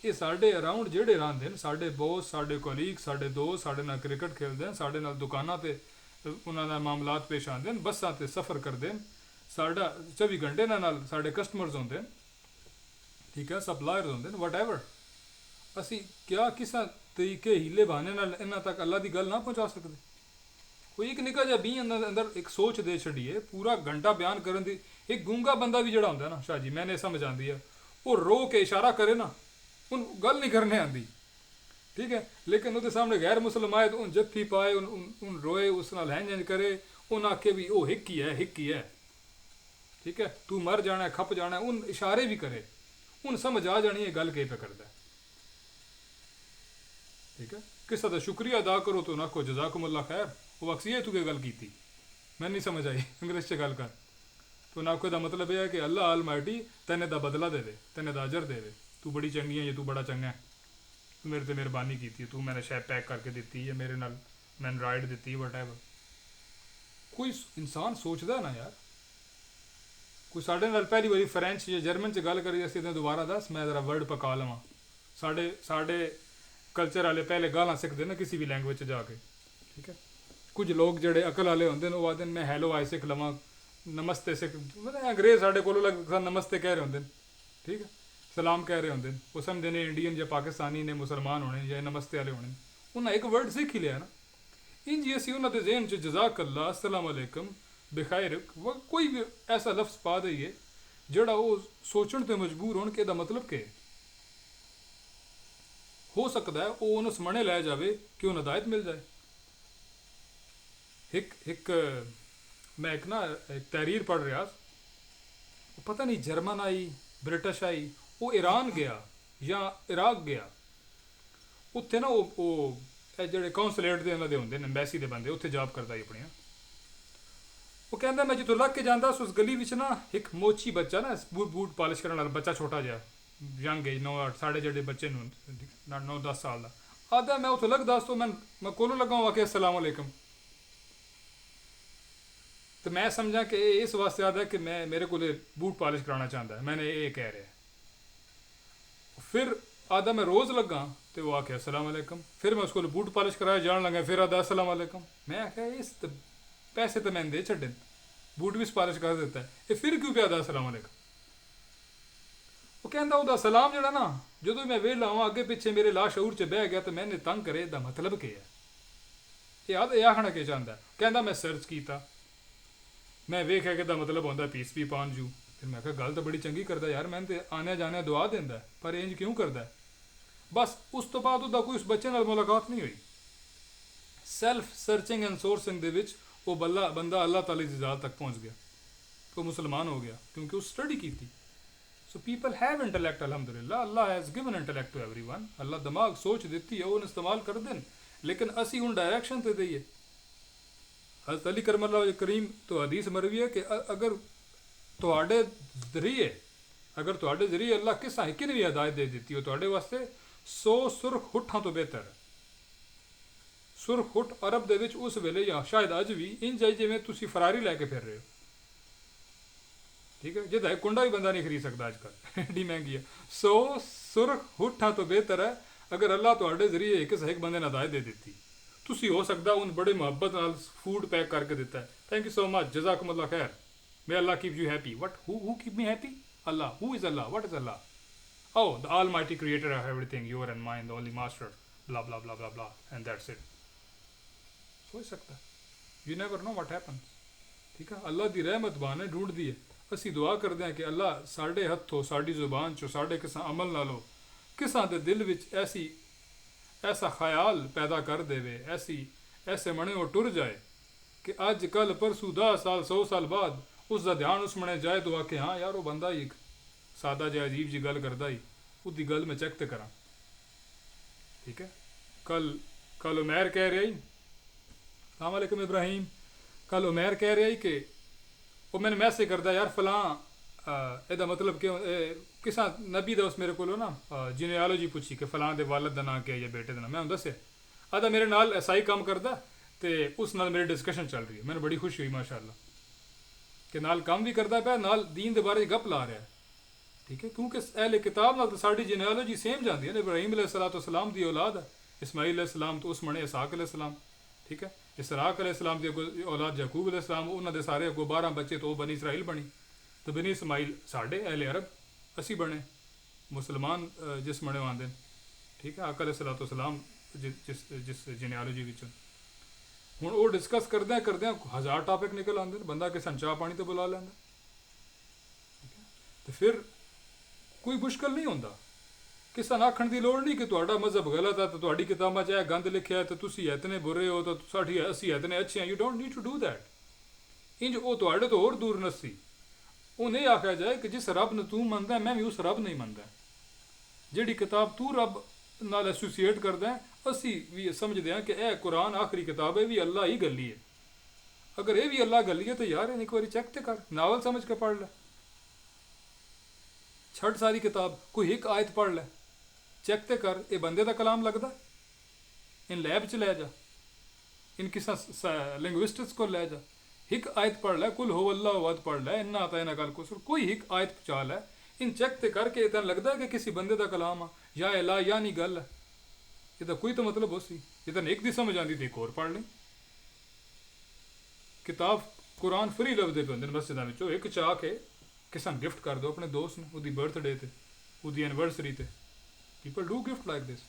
ਇਹ ਸਾਡੇ ਅਰਾਊਂਡ ਜਿਹੜੇ ਰਹਿੰਦੇ ਨੇ, ਸਾਡੇ ਬੌਸ, ਸਾਡੇ ਕੋਲੀਗ, ਸਾਡੇ ਦੋਸਤ, ਸਾਡੇ ਨਾਲ ਕ੍ਰਿਕਟ ਖੇਡਦੇ ਹਨ, ਸਾਡੇ ਨਾਲ ਦੁਕਾਨਾਂ 'ਤੇ ਉਹਨਾਂ ਦਾ ਮਾਮਲਾਤ ਪੇਸ਼ ਆਉਂਦੇ ਨੇ, ਬੱਸਾਂ 'ਤੇ ਸਫ਼ਰ ਕਰਦੇ ਨੇ, ਸਾਡਾ 24 ਘੰਟੇ ਨਾਲ ਸਾਡੇ ਕਸਟਮਰਸ ਹੁੰਦੇ ਨੇ, ਠੀਕ ਹੈ, ਸਪਲਾਇਰਸ ਹੁੰਦੇ ਨੇ, ਵਟ ਐਵਰ। ਅਸੀਂ ਕਿਆ ਕਿਸੇ ਤਰੀਕੇ ਹੀਲੇ ਬਹਾਨੇ ਨਾਲ ਇਹਨਾਂ ਤੱਕ ਅੱਲਾ ਦੀ ਗੱਲ ਨਾ ਪਹੁੰਚਾ ਸਕਦੇ? ਕੋਈ ਇੱਕ ਨਿੱਕਾ ਜਿਹਾ ਵੀ ਅੰਦਰ ਇੱਕ ਸੋਚ ਦੇ ਛੱਡੀਏ, ਪੂਰਾ ਘੰਟਾ ਬਿਆਨ ਕਰਨ ਦੀ। ਇੱਕ ਗੂੰਗਾ ਬੰਦਾ ਵੀ ਜਿਹੜਾ ਹੁੰਦਾ ਨਾ, ਸ਼ਾਹ ਜੀ ਮੈਨੇ ਸਮਝ ਆਉਂਦੀ ਹੈ, ਉਹ ਰੋ ਕੇ ਇਸ਼ਾਰਾ ਕਰੇ ਨਾ, ਉਹਨੂੰ ਗੱਲ ਨਹੀਂ ਕਰਨੇ ਆਉਂਦੀ, ठीक है। लेकिन ਉਹਦੇ ਸਾਹਮਣੇ ਗੈਰ ਮੁਸਲਮਾਨ ਆਏ ਤਾਂ ਉਹ ਜੱਫੀ ਪਾਏ, ਉਹਨ ਰੋਏ, ਉਸ ਨਾਲ ਹੈਂਜ ਕਰੇ, ਉਹਨ ਆਖੇ ਵੀ ਉਹ ਹਿੱਕ ਹੀ ਹੈ, ਠੀਕ ਹੈ, ਤੂੰ ਮਰ ਜਾਣਾ, ਖੱਪ ਜਾਣਾ, ਉਹਨ ਇਸ਼ਾਰੇ ਵੀ ਕਰੇ, ਉਹਨ ਸਮਝ ਆ ਜਾਣੀ ਇਹ ਗੱਲ ਕਿਹ ਪੇ ਕਰਦਾ, ਠੀਕ ਹੈ। ਕਿਸੇ ਦਾ ਸ਼ੁਕਰੀਆ ਅਦਾ ਕਰੋ ਤਾਂ ਨਾ ਕੋ ਜਜ਼ਾਕੁਮੁੱਲਾ ਖੈਰ, ਉਹ ਅਕਸੀਏ ਤੂੰ ਕੀ ਗੱਲ ਕੀਤੀ, ਮੈਨੂੰ ਨਹੀਂ ਸਮਝ ਆਈ, ਇੰਗਲਿਸ਼ 'ਚ ਗੱਲ ਕਰ। तो ना का मतलब यह है कि अल्लाह अलमाइटी तेने दा बदला देवे, तेने दा अजर देवे, तू बड़ी चंगी है या तू बड़ा चंगा है, तू मेरे ते मेहरबानी की, तू मैंने शै पैक करके दी है, मेरे नाल मैंने राइड दी, वट एवर। कोई इंसान सोचता ना यार, कोई साढ़े नाल पहली बारी फ्रेंच या जर्मन च गल करी असीं दोबारा दस, मैं जरा वर्ड पका लवां। साढ़े कल्चर वाले पहले गालां सिखदे ना किसी भी लैंग्वेज जाके, ठीक है। कुछ लोग जेह्ड़े अकल वाले होंदे न, वो आखदे मैं हैलो आए सिख लवां, नमस्ते सिख, मतलब अंग्रेज साढ़े को नमस्ते कह रहे होंगे, ठीक है, सलाम कह रहे होंगे, वो समझे ने इंडियन या पाकिस्तानी ने मुसलमान होने या नमस्ते वाले होने, उन्हें एक वर्ड सीख ही लिया ना। इंज असी उन्होंने जहन च जज़ाकल्ला, अस्सलाम वालेकुम, बेखैर, कोई भी ऐसा लफ्ज़ पा दईए जोड़ा वो सोचण ते मजबूर होने के दा मतलब के हो सकता है वो उन्हें समझने लै जाए कि उन्हें हिदायत मिल जाए। एक मैं एक ना एक तहरीर पढ़ रहा, पता नहीं जर्मन आई, ब्रिटिश आई, वो ईरान गया या इराक गया, उत्थे ना वो जेह्ड़े कौंसलेट दे उन्होंने होंदे न, एम्बैसी दे बंदे, उत्थे जॉब करता ही अपनी। वो कहता मैं जितों लग के जाता उस गली विच ना एक मोची बच्चा ना बूट पॉलिश करने वाला बच्चा, छोटा जिहा यंग एज, 9-8 साढ़े जेह्ड़े बच्चे 9-10 साल का, आदा मैं उत्थों लगदा तो मैं कोलों लगा आके अस्सलाम वालेकुम, तो मैं समझा कि इस वास्ते आता है कि मैं मेरे को बूट पॉलिश कराना चाहता है, मैंने ये कह रहा। फिर आधा मैं रोज़ लगा तो वो आके अस्सलाम वालेकुम, फिर मैं उसको बूट पॉलिश कराया जान लगा, फिर आधा अस्सलाम वालेकुम। मैं आख्या इस पैसे तो मैंने दे छड्डे, बूट भी पॉलिश कर देता है, ये फिर क्यों पे आधा अस्सलाम वालेकुम। वो कहता ਉਹਦਾ सलाम जड़ा ना जो मैं वेला आवां अगे पिछे मेरे लाश शऊर च बह गया तो मैंने तंग करे, इसका मतलब क्या है, ये आखना क्या चाहता है। कहता मैं सर्च किया, मैं वेख्या कि मतलब होंदा पीस भी पान जू, फिर मैं कहा गल तो बड़ी चंगी करदा यार, मैं तो आने जाने दुआ देंदा पर इंज क्यों करदा है। बस उस तो बाद उसदा कोई उस बच्चे नाल मुलाकात नहीं हुई। सैल्फ सर्चिंग एंड सोर्सिंग दे विच वो बंदा अल्लाह ताला दी ज़ात तक पहुँच गया, वो मुसलमान हो गया क्योंकि उस स्टडी की थी। सो पीपल हैव इंटेलेक्ट, अल्हम्दुलिल्लाह, Allah has given intellect to everyone, Allah दिमाग सोच देती है, उन्हें इस्तेमाल कर देन, लेकिन असी उन डायरेक्शन ते दईए। हज़रत अली करमल्लाहु करीम तो हदीस मरवी है कि अगर तुहाडे जरिए अल्लाह किसा हिक ने भी हिदायत दे दी हो, तुहाडे वास्ते 100 सुरख हुट्ठां तो बेहतर है। सुरख हुट अरब दे विच उस वेले या शायद अज भी इंज है जिवें तुसीं फरारी लैके फिर रहे हो, ठीक है, जिहदा एक कुंडा भी बंदा नहीं खरीद सकता अजकल, एडी महंगी है। 100 सुरख हुट्ठां तो बेहतर है अगर अल्लाह तुहाडे जरिए किसी एक बंदे ने हिदायत दे दी, तुसी हो सकता उन बड़े मुहब्बत नाल फूड पैक करके दिता है, थैंक यू सो मच, जज़ाकुमुल्लाह खैर, may Allah keep you happy. What, who keep me happy? Allah. Who is Allah? What is Allah? Oh, the almighty creator of everything, your and mine, the only master, blah blah blah blah blah, and that's it. हो सकता है, you never know what happens, ठीक है। अल्लाह दी रहमत बाने ढूंढ दी है, असी दुआ करते हैं कि अल्लाह साढ़े हथों, साड़ी जुबान चो, साढ़े किसा अमल नालों किसा दे दिल विच ऐसा ख्याल पैदा कर देवे, ऐसे मने वो टुर जाए कि अज कल परसों 10 साल 100 साल बाद उसका ध्यान उस मने जाए तो आके हाँ यार वो बंदा ही सादा जी अजीब जी गल करता ही, उसकी गल मैं चेक तो करा, ठीक है। कल उमैर कह रहा ही, अस्सलाम वालेकुम इब्राहिम, कल उमैर कह रहा ही कि वो मैंने मैसेज करता यार फलां ਇਹਦਾ मतलब क्यों किसा नबी ਦਾ ਉਸ ਮੇਰੇ ਕੋਲੋਂ ਨਾ ਜੀਨੀਆਲੋਜੀ ਪੁੱਛੀ ਕਿ ਫਲਾਂ ਦੇ ਵਾਲਦ ਦਾ ਨਾਂ ਕੀ ਹੈ ਜਾਂ ਬੇਟੇ ਦਾ ਨਾਂ, ਮੈਂ ਉਹਨੂੰ ਦੱਸਿਆ। ਆਦਾ ਮੇਰੇ ਨਾਲ ਐਸਆਈ ਕੰਮ ਕਰਦਾ ਤੇ ਉਸ ਨਾਲ ਮੇਰੀ ਡਿਸਕਸ਼ਨ ਚੱਲ ਰਹੀ ਹੈ, ਮੈਨੂੰ ਬੜੀ ਖੁਸ਼ੀ ਹੋਈ ਮਾਸ਼ਾਅੱਲਾ ਕਿ ਨਾਲ ਕੰਮ ਵੀ ਕਰਦਾ ਪਿਆ, ਨਾਲ ਦੀਨ ਦੇ ਬਾਰੇ ਗੱਪ ਲਾ ਰਿਹਾ, ਠੀਕ ਹੈ, ਕਿਉਂਕਿ ਅਹਿਲੇ ਕਿਤਾਬ ਨਾਲ ਤਾਂ ਸਾਡੀ ਜੀਨੀਆਲੋਜੀ ਸੇਮ ਜਾਂਦੀ ਹੈ ਨਾ। ਇਬਰਾਹੀਮ अलैहिस्सलाम ਦੀ औलाद है, इस्माइल अलैहिस्सलाम तो उस मने इसहाक अलैहिस्सलाम, ठीक है, इसहाक अलैहिस्सलाम की औलाद याकूब अलैहिस्सलाम, उन्होंने सारे अगों 12 बच्चे तो बनी इसराइल बनी, तो बनी इसमाइल साढ़े अहले अरब असी बने मुसलमान जिस मने आते, ठीक है। आका अलैहिस्सलाम जिस जीनियालोजी विच हुण वो डिस्कस करदे 1000 टॉपिक निकल आते, बंदा किसी चाह पानी तो बुला लैंदा, ठीक है। तो फिर कोई मुश्किल नहीं होंदा, ਕਿਸੇ ਨੂੰ ਆਖਣ ਦੀ ਲੋੜ ਨਹੀਂ ਕਿ ਤੁਹਾਡਾ ਮਜ਼ਹਬ ਗਲਤ ਹੈ ਤੇ ਤੁਹਾਡੀ ਕਿਤਾਬਾਂ 'ਚ ਇਹ ਗੰਦ ਲਿਖਿਆ ਤੇ ਤੁਸੀਂ ਇਤਨੇ ਬੁਰੇ ਹੋ ਤਾਂ ਸਾਡੀ ਅਸੀਂ ਇਤਨੇ ਅੱਛੇ ਹਾਂ। You don't need to do that. ਇੰਜ ਉਹ ਤੁਹਾਡੇ ਤੋਂ ਹੋਰ ਦੂਰ ਨੱਸੀ। ਉਹ ਨਹੀਂ ਆਖਿਆ ਜਾਏ ਕਿ ਜਿਸ ਰੱਬ ਨੂੰ ਤੂੰ ਮੰਨਦਾ ਮੈਂ ਵੀ ਉਸ ਰੱਬ ਨਹੀਂ ਮੰਨਦਾ। ਜਿਹੜੀ ਕਿਤਾਬ ਤੂੰ ਰੱਬ ਨਾਲ ਐਸੋਸੀਏਟ ਕਰਦਾ ਅਸੀਂ ਵੀ ਸਮਝਦੇ ਹਾਂ ਕਿ ਇਹ ਕੁਰਾਨ ਆਖਰੀ ਕਿਤਾਬ ਹੈ, ਵੀ ਅੱਲਾ ਹੀ ਗੱਲੀ ਹੈ। ਅਗਰ ਇਹ ਵੀ ਅੱਲਾ ਗੱਲੀ ਹੈ ਤਾਂ ਯਾਰ ਇਹਨੂੰ ਇੱਕ ਵਾਰੀ ਚੈੱਕ ਤੇ ਕਰ, ਨਾਵਲ ਸਮਝ ਕੇ ਪੜ੍ਹ ਲੈ। ਛੱਡ ਸਾਰੀ ਕਿਤਾਬ, ਕੋਈ ਇੱਕ ਆਇਤ ਪੜ੍ਹ ਲੈ, ਚੈੱਕ ਤੇ ਕਰ ਇਹ ਬੰਦੇ ਦਾ ਕਲਾਮ ਲੱਗਦਾ। ਇਨ ਲੈਬ 'ਚ ਲੈ ਜਾ, ਇਨ ਕਿਸੇ ਲਿੰਗੁਇਸਟਿਕਸ ਕੋਲ ਲੈ ਜਾ, ਇੱਕ ਆਇਤ ਪੜ੍ਹ ਲੈ, ਕੁਲ ਹੋ ਅੱਲਾ ਵਦ ਪੜ੍ਹ ਲੈ, ਇੰਨਾ ਤਾਂ ਇਹਨਾਂ ਗੱਲ ਕੁਸਰ, ਕੋਈ ਇੱਕ ਆਇਤ ਪਹੁੰਚਾ ਲੈ। ਇਨ ਚੈੱਕ ਤੇ ਕਰਕੇ ਤਾਂ ਲੱਗਦਾ ਕਿ ਕਿਸੇ ਬੰਦੇ ਦਾ ਕਲਾਮ ਆ ਜਾਂ ਇਲਾ ਜਾਂ ਨਹੀਂ ਗੱਲ ਹੈ। ਇਹਦਾ ਕੋਈ ਤਾਂ ਮਤਲਬ ਹੋ ਸੀ। ਜੇ ਤਾਂ ਇੱਕ ਦੀ ਸਮਝ ਆਉਂਦੀ ਤੇ ਇੱਕ ਹੋਰ ਪੜ੍ਹ ਲਈ। ਕਿਤਾਬ ਕੁਰਾਨ ਫਰੀ ਲੱਭਦੇ ਪਏ ਹੁੰਦੇ ਨੇ ਮਸਜਿਦਾਂ ਵਿੱਚੋਂ, ਇੱਕ ਚਾਹ ਕੇ ਕਿਸੇ ਨੂੰ ਗਿਫਟ ਕਰ ਦਿਓ ਆਪਣੇ ਦੋਸਤ ਨੂੰ ਉਹਦੀ ਬਰਥਡੇ ਤੇ, ਉਹਦੀ ਐਨੀਵਰਸਰੀ ਤੇ। People do gift like this.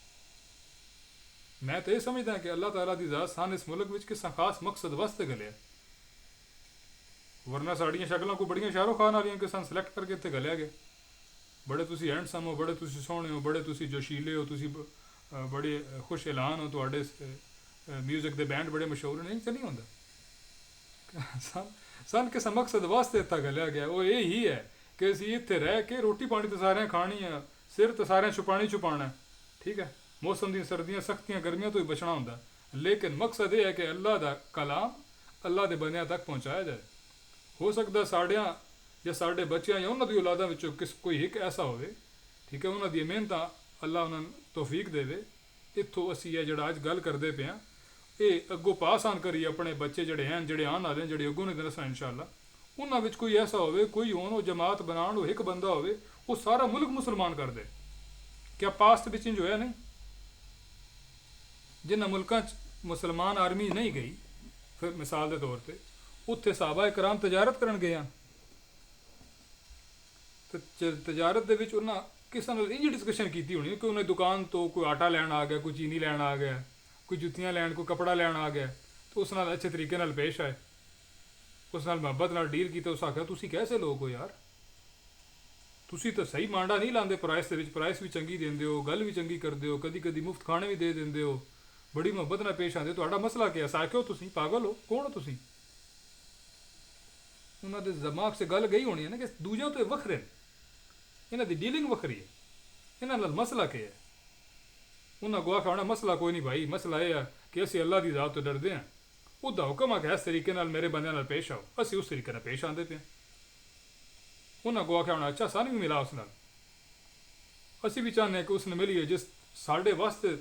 ਮੈਂ ਤਾਂ ਇਹ ਸਮਝਦਾ ਕਿ ਅੱਲਾਹ ਤਾਲਾ ਦੀ ਜ਼ਾਤ ਸਾਨੂੰ ਇਸ ਮੁਲਕ ਵਿੱਚ ਕਿਸੇ ਖਾਸ ਮਕਸਦ ਵਾਸਤੇ ਘੱਲਿਆ, ਵਰਨਾ ਸਾਡੀਆਂ ਸ਼ਕਲਾਂ ਕੋਈ ਬੜੀਆਂ ਸ਼ਾਹਰੁਖ ਖਾਨ ਵਾਲੀਆਂ ਕਿ ਸਾਨੂੰ ਸਿਲੈਕਟ ਕਰਕੇ ਇੱਥੇ ਘੱਲਿਆ ਗਿਆ। ਬੜੇ ਤੁਸੀਂ ਹੈਂਡਸਮ ਹੋ, ਬੜੇ ਤੁਸੀਂ ਸੋਹਣੇ ਹੋ, ਬੜੇ ਤੁਸੀਂ ਜੋਸ਼ੀਲੇ ਹੋ, ਤੁਸੀਂ ਬੜੇ ਖੁਸ਼ ਐਲਾਨ ਹੋ, ਤੁਹਾਡੇ ਮਿਊਜ਼ਿਕ ਦੇ ਬੈਂਡ ਬੜੇ ਮਸ਼ਹੂਰ ਨਹੀਂ, ਤਾਂ ਨਹੀਂ ਹੁੰਦਾ। ਸਾਨੂੰ ਕਿਸੇ ਮਕਸਦ ਵਾਸਤੇ ਇੱਥੇ ਘੱਲਿਆ ਗਿਆ। ਉਹ ਇਹ ਹੀ ਹੈ ਕਿ ਅਸੀਂ ਇੱਥੇ ਰਹਿ ਕੇ ਰੋਟੀ ਪਾਣੀ ਤਾਂ ਸਾਰਿਆਂ ਖਾਣੀ ਆ, ਸਿਰ ਤਾਂ ਸਾਰਿਆਂ ਛੁਪਾਉਣਾ, ਠੀਕ ਹੈ। ਮੌਸਮ ਦੀਆਂ ਸਰਦੀਆਂ ਸਖਤੀਆਂ ਗਰਮੀਆਂ ਤੋਂ ਹੀ ਬਚਣਾ ਹੁੰਦਾ, ਲੇਕਿਨ ਮਕਸਦ ਇਹ ਹੈ ਕਿ ਅੱਲਾ ਦਾ ਕਲਾਮ ਅੱਲਾ ਦੇ ਬੰਦਿਆਂ ਤੱਕ ਪਹੁੰਚਾਇਆ ਜਾਏ। ਹੋ ਸਕਦਾ ਸਾਡਿਆਂ ਜਾਂ ਸਾਡੇ ਬੱਚਿਆਂ ਜਾਂ ਉਹਨਾਂ ਦੀ ਔਲਾਦਾਂ ਵਿੱਚੋਂ ਕੋਈ ਇੱਕ ਐਸਾ ਹੋਵੇ, ਠੀਕ ਹੈ, ਉਹਨਾਂ ਦੀਆਂ ਮਿਹਨਤਾਂ ਅੱਲਾ ਉਹਨਾਂ ਨੂੰ ਤੌਫੀਕ ਦੇਵੇ। ਇੱਥੋਂ ਅਸੀਂ ਇਹ ਜਿਹੜਾ ਅੱਜ ਗੱਲ ਕਰਦੇ ਪਏ ਹਾਂ ਇਹ ਅੱਗੋਂ ਪਾਸ ਆਨ ਕਰੀਏ ਆਪਣੇ ਬੱਚੇ ਜਿਹੜੇ ਹਨ, ਜਿਹੜੇ ਆਉਣ ਵਾਲੇ ਜਿਹੜੇ ਅੱਗੋਂ ਨੇ ਦੱਸਣਾ ਇਨਸ਼ਾਅੱਲਾ। ਉਹਨਾਂ ਵਿੱਚ ਕੋਈ ਐਸਾ ਹੋਵੇ, ਕੋਈ ਹੋਣ ਉਹ ਜਮਾਤ ਬਣਾਉਣ, ਉਹ ਇੱਕ ਬੰਦਾ ਹੋਵੇ ਉਹ ਸਾਰਾ ਮੁਲਕ ਮੁਸਲਮਾਨ ਕਰ ਦੇ। ਕਿਆ ਪਾਸਟ ਵਿੱਚ ਇੰਜ ਹੋਇਆ ਨਹੀਂ? ਜਿਨ੍ਹਾਂ ਮੁਲਕਾਂ 'ਚ ਮੁਸਲਮਾਨ ਆਰਮੀ ਨਹੀਂ ਗਈ, ਫਿਰ ਮਿਸਾਲ ਦੇ ਤੌਰ 'ਤੇ ਉੱਥੇ ਸਾਹਬਾ ਇਕਰਾਮ ਤਜਾਰਤ ਕਰਨ ਗਏ ਹਨ, ਤੇ ਤਜਾਰਤ ਦੇ ਵਿੱਚ ਉਹਨਾਂ ਕਿਸੇ ਨਾਲ ਇੰਝ ਡਿਸਕਸ਼ਨ ਕੀਤੀ ਹੋਣੀ ਕਿ ਉਹਨੇ ਦੁਕਾਨ ਤੋਂ ਕੋਈ ਆਟਾ ਲੈਣ ਆ ਗਿਆ, ਕੋਈ ਚੀਨੀ ਲੈਣ ਆ ਗਿਆ, ਕੋਈ ਜੁੱਤੀਆਂ ਲੈਣ, ਕੋਈ ਕੱਪੜਾ ਲੈਣ ਆ ਗਿਆ, ਤਾਂ ਉਸ ਨਾਲ ਅੱਛੇ ਤਰੀਕੇ ਨਾਲ ਪੇਸ਼ ਆਏ, ਉਸ ਨਾਲ ਮੁਹੱਬਤ ਨਾਲ ਡੀਲ ਕੀਤਾ। ਉਸ ਆਖਿਆ ਤੁਸੀਂ ਕੈਸੇ ਲੋਕ ਹੋ ਯਾਰ, ਤੁਸੀਂ ਤਾਂ ਸਹੀ ਮਾਂਡਾ ਨਹੀਂ ਲਾਉਂਦੇ ਪ੍ਰਾਈਸ ਦੇ ਵਿੱਚ, ਪ੍ਰਾਈਸ ਵੀ ਚੰਗੀ ਦਿੰਦੇ ਹੋ, ਗੱਲ ਵੀ ਚੰਗੀ ਕਰਦੇ ਹੋ, ਕਦੀ ਕਦੀ ਮੁਫਤ ਖਾਣੇ ਵੀ ਦੇ ਦਿੰਦੇ ਹੋ, ਬੜੀ ਮੁਹੱਬਤ ਨਾਲ ਪੇਸ਼ ਆਉਂਦੇ, ਤੁਹਾਡਾ ਮਸਲਾ ਕੀ ਹੈ? ਸਾਕਿਓ ਤੁਸੀਂ ਪਾਗਲ ਹੋ, ਕੌਣ ਹੋ ਤੁਸੀਂ? ਉਹਨਾਂ ਦੇ ਦਿਮਾਗ 'ਚ ਗੱਲ ਗਈ ਹੋਣੀ ਹੈ ਨਾ ਕਿ ਦੂਜਿਆਂ ਤੋਂ ਵੱਖਰੇ ਨੇ, ਇਹਨਾਂ ਦੀ ਡੀਲਿੰਗ ਵੱਖਰੀ ਹੈ, ਇਹਨਾਂ ਨਾਲ ਮਸਲਾ ਕੀ ਹੈ? ਉਹਨਾਂ ਗਵਾ ਖਾਣਾ ਮਸਲਾ ਕੋਈ ਨਹੀਂ ਭਾਈ, ਮਸਲਾ ਇਹ ਹੈ ਕਿ ਅਸੀਂ ਅੱਲਾ ਦੀ ਜ਼ਾਤ ਤੋਂ ਡਰਦੇ ਹਾਂ, ਉਹਦਾ ਹੁਕਮ ਆ ਕਿ ਇਸ ਤਰੀਕੇ ਨਾਲ ਮੇਰੇ ਬੰਦਿਆਂ ਨਾਲ ਪੇਸ਼ ਆਓ, ਅਸੀਂ ਉਸ ਤਰੀਕੇ ਨਾਲ ਪੇਸ਼ ਆਉਂਦੇ ਪਏ। ਉਹਨਾਂ ਗਵਾ ਖਾਣਾ ਅੱਛਾ ਸਾਨੂੰ ਵੀ ਮਿਲਾ ਉਸ ਨਾਲ, ਅਸੀਂ ਵੀ ਚਾਹੁੰਦੇ ਹਾਂ ਕਿ ਉਸ ਨੂੰ ਮਿਲੀਏ ਜਿਸ ਸਾਡੇ ਵਾਸਤੇ,